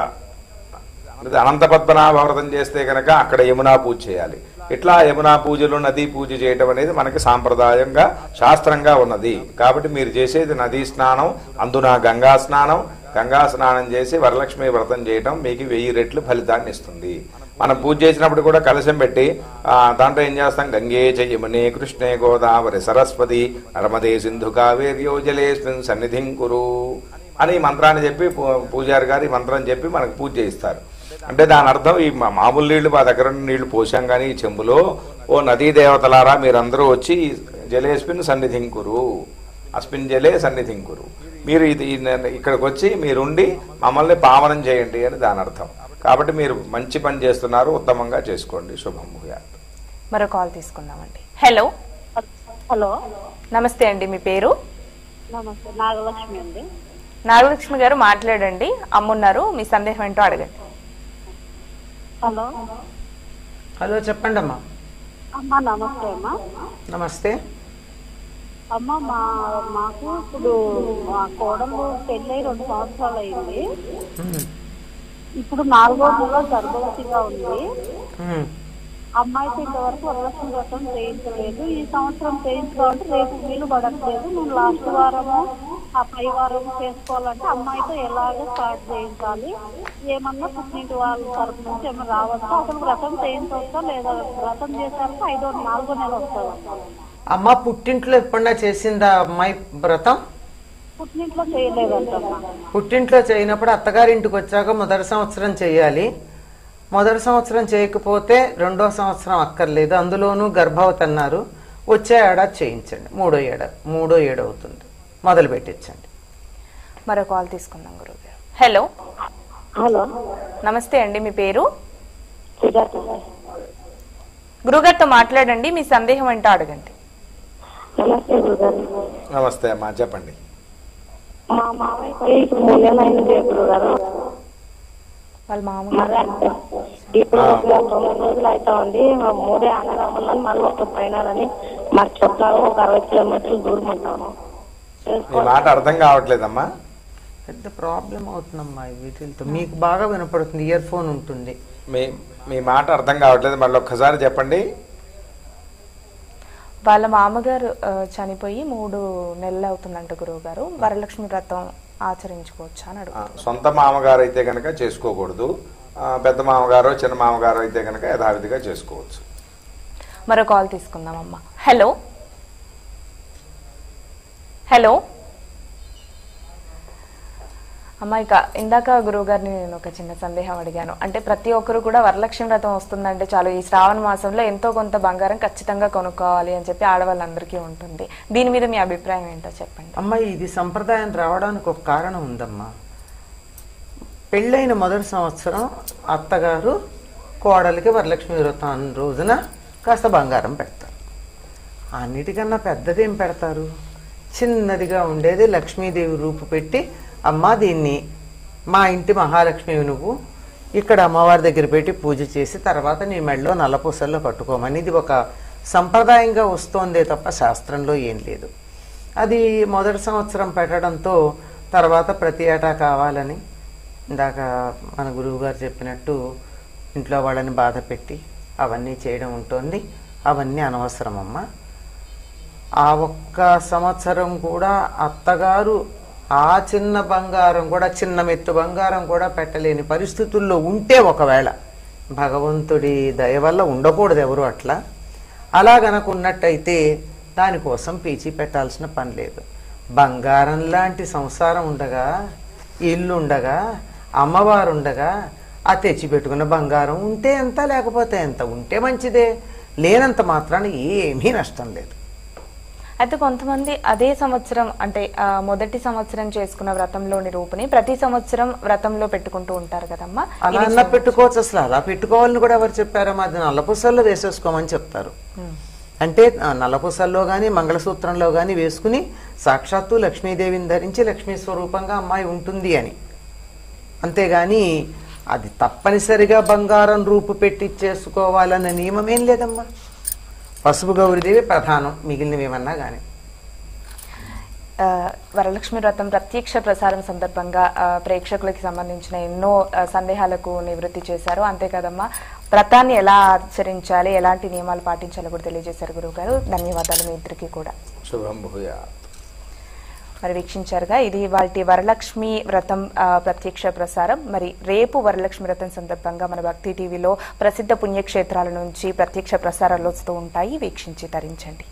అనంత పద్మనాభ వ్రతం చేస్తే కనుక అక్కడ యమునా పూజ చేయాలి. ఇట్లా యమునా పూజలు నదీ పూజ చేయటం అనేది మనకి సాంప్రదాయంగా శాస్త్రంగా ఉన్నది. కాబట్టి మీరు చేసేది నదీ స్నానం, అందున గంగా స్నానం. గంగా స్నానం చేసి వరలక్ష్మి వ్రతం చేయటం మీకు 1000 రెట్లు ఫలితాన్ని ఇస్తుంది. మనం పూజ చేసినప్పుడు కూడా కలశం పెట్టి దాంట్లో ఏం చేస్తాం, గంగే చ యమునే కృష్ణే గోదావరి సరస్వతి నర్మదే సింధు కావేర్యో జలేస్మిన్ సన్నిధిం కురు అని మంత్రాన్ని చెప్పి పూజారి గారి మంత్రం చెప్పి మనకు పూజ చేయిస్తారు. అంటే దాని అర్థం ఈ మామూలు నీళ్లు మా దగ్గర నీళ్లు పోసాం కానీ ఈ చెంబులో ఓ నదీ దేవతలారా మీరందరూ వచ్చి జలేస్మిన్ సన్నిధింకురు, అస్మిన్ జలే సన్నిధింకురు, మీరు ఇది ఇక్కడికి వచ్చి మీరుండి మమ్మల్ని పావనం చేయండి అని దాని అర్థం. కాబట్టి మీరు మంచి పని చేస్తున్నారు, ఉత్తమంగా చేసుకోండి. శుభం భూయాత్. మరో కాల్ తీసుకుందామండి. హలో హలో నమస్తే అండి, మీ పేరు? నమస్తే, నాగలక్ష్మి అండి. నాగలక్ష్మి గారు మాట్లాడండి. అమ్మున్నారు, మీ సందేహం ఏంటో అడగండి. హలో హలో చెప్పండి అమ్మా. అమ్మా నమస్తే అమ్మా. నమస్తే అమ్మ. మాకు ఇప్పుడు మా కోడలు పెళ్ళై 2 సంవత్సరాలు అయింది. ఇప్పుడు 4వ నెల గర్భవతిగా ఉంది. అమ్మాయికి ఇంతవరకు వరలక్ష్మి వ్రతం చేయించలేదు. ఈ సంవత్సరం చేయించుకోవాలంటే రేపు వీలు పడట్లేదు. నేను లాస్ట్ వారము ఆ పై వారం చేసుకోవాలంటే అమ్మాయితో ఎలాగ స్టార్ట్ చేయించాలి? ఏమన్నా పుట్టింటి వాళ్ళ తరపు నుంచి ఏమన్నా రావచ్చా? అసలు వ్రతం చేయించవచ్చా లేదా? వ్రతం చేశాక 4వ నెల వస్తుందా? అమ్మ పుట్టింట్లో ఎప్పుడన్నా చేసిందా అమ్మాయి వ్రతం? పుట్టింట్లో చేయలేదంటమ్మా. పుట్టింట్లో చేయనప్పుడు అత్తగారింటికి వచ్చాక మొదటి సంవత్సరం చేయాలి. మొదటి సంవత్సరం చేయకపోతే 2వ సంవత్సరం అక్కర్లేదు. అందులోనూ గర్భవతి అన్నారు, వచ్చే ఏడాది చేయించండి. 3వ ఏడు అవుతుంది, మొదలు పెట్టించండి. మరో కాల్ తీసుకుందాం గురుగారు. హలో హలో నమస్తే అండి, మీ పేరు? గురుగారితో మాట్లాడండి, మీ సందేహం ఏంటో అడగండి. నమస్తే గురుగారు. నమస్తే అమ్మా, చెప్పండి. మా మామయ్య ఇప్పుడు 3 నెలలు అయింది గురుగారు. వాళ్ళ మామూలు ఇప్పుడు 9 రోజులు అవుతా ఉంది. 3 అన్నదమ్ములని మళ్ళీ ఒక పైనాలని మాకు చెప్తాము. ఒక 60 కిలోమీటర్లు దూరం ఉంటాము. మీ మాట అర్థం కావట్లేదమ్మా. పెద్ద ప్రాబ్లం అవుతుందమ్మా వీటితో. మీకు బాగా వినపడుతుంది, ఇయర్ ఫోన్ ఉంటుంది. మీ మాట అర్థం కావట్లేదు, మళ్ళీ ఒక్కసారి చెప్పండి. వాళ్ళ మామగారు చనిపోయి 3 నెలలు అవుతుందంట గురువు గారు. వరలక్ష్మి వ్రతం ఆచరించుకోవచ్చా అని అడుగుతారు. సొంత మామగారు అయితే కనుక చేసుకోకూడదు. పెద్ద మామగారు చిన్న మామగారు అయితే కనుక యథావిధిగా చేసుకోవచ్చు. మరో కాల్ తీసుకుందామమ్మా. హలో హలో అమ్మా, ఇక ఇందాక గురువు గారిని నేను ఒక చిన్న సందేహం అడిగాను. అంటే ప్రతి ఒక్కరు కూడా వరలక్ష్మి వ్రతం వస్తుందంటే చాలు ఈ శ్రావణ మాసంలో ఎంతో కొంత బంగారం ఖచ్చితంగా కొనుక్కోవాలి అని చెప్పి ఆడవాళ్ళందరికీ ఉంటుంది. దీని మీద మీ అభిప్రాయం ఏంటో చెప్పండి. అమ్మా, ఇది సంప్రదాయం రావడానికి ఒక కారణం ఉందమ్మా. పెళ్ళైన మొదటి సంవత్సరం అత్తగారు కోడలికి వరలక్ష్మి వ్రతం రోజున కాస్త బంగారం పెడతారు. అన్నిటికన్నా పెద్దదేం పెడతారు? చిన్నదిగా ఉండేది లక్ష్మీదేవి రూపు పెట్టి, అమ్మ దీన్ని మా ఇంటి మహాలక్ష్మి నువ్వు ఇక్కడ అమ్మవారి దగ్గర పెట్టి పూజ చేసి తర్వాత నీ మెడలో నల్లపూసల్లో కట్టుకోమని ఇది ఒక సంప్రదాయంగా వస్తోందే తప్ప శాస్త్రంలో ఏం లేదు. అది మొదటి సంవత్సరం పెట్టడంతో తర్వాత ప్రతి ఏటా కావాలని ఇందాక మన గురువు గారు చెప్పినట్టు ఇంట్లో వాళ్ళని బాధ పెట్టి అవన్నీ చేయడం ఉంటుంది. అవన్నీ అనవసరమమ్మా. ఆ ఒక్క సంవత్సరం కూడా అత్తగారు ఆ చిన్న బంగారం కూడా, చిన్న మెత్తు బంగారం కూడా పెట్టలేని పరిస్థితుల్లో ఉంటే, ఒకవేళ భగవంతుడి దయ వల్ల ఉండకూడదు ఎవరు అట్లా, అలా గనక ఉన్నట్టయితే దానికోసం పీచి పెట్టాల్సిన పని లేదు. బంగారం లాంటి సంసారం ఉండగా, ఇల్లు ఉండగా, అమ్మవారు ఉండగా, ఆ తెచ్చి పెట్టుకున్న బంగారం ఉంటే ఎంత, లేకపోతే ఎంత, ఉంటే మంచిదే, లేనంత మాత్రాన ఏమీ నష్టం లేదు. అయితే కొంతమంది అదే సంవత్సరం అంటే మొదటి సంవత్సరం చేసుకున్న వ్రతంలోని రూపుని ప్రతి సంవత్సరం వ్రతంలో పెట్టుకుంటూ ఉంటారు కదమ్మా. అలా పెట్టుకోవచ్చు. అసలు అలా పెట్టుకోవాలని కూడా ఎవరు చెప్పారమ్మా? అది నల్లపూసల్లో వేసేసుకోమని చెప్తారు. అంటే నల్లపూసల్లో గాని మంగళసూత్రంలో గాని వేసుకుని సాక్షాత్తు లక్ష్మీదేవిని ధరించి లక్ష్మీ స్వరూపంగా అమ్మాయి ఉంటుంది అని. అంతేగాని అది తప్పనిసరిగా బంగారం రూపు పెట్టి చేసుకోవాలన్న నియమం ఏం లేదమ్మా. పసుపు గౌరీదేవి ప్రధానం, మిగిలినవి ఏమన్నా కానీ. వరలక్ష్మి వ్రతం ప్రత్యక్ష ప్రసారం సందర్భంగా ప్రేక్షకులకి సంబంధించిన ఎన్నో సందేహాలకు నివృత్తి చేశారు. అంతే కదమ్మా, వ్రతాన్ని ఎలా ఆచరించాలి, ఎలాంటి నియమాలు పాటించాలో కూడా తెలియజేశారు గురువు గారు. ధన్యవాదాలు మీ ఇద్దరికి కూడా. శుభం భూయా. మరి వీక్షించారుగా, ఇది వాటి వరలక్ష్మి వ్రతం ప్రత్యక్ష ప్రసారం. మరి రేపు వరలక్ష్మి వ్రతం సందర్భంగా మన భక్తి టీవీలో ప్రసిద్ధ పుణ్యక్షేత్రాల నుంచి ప్రత్యక్ష ప్రసారాలు వస్తూ ఉంటాయి. వీక్షించి తరించండి.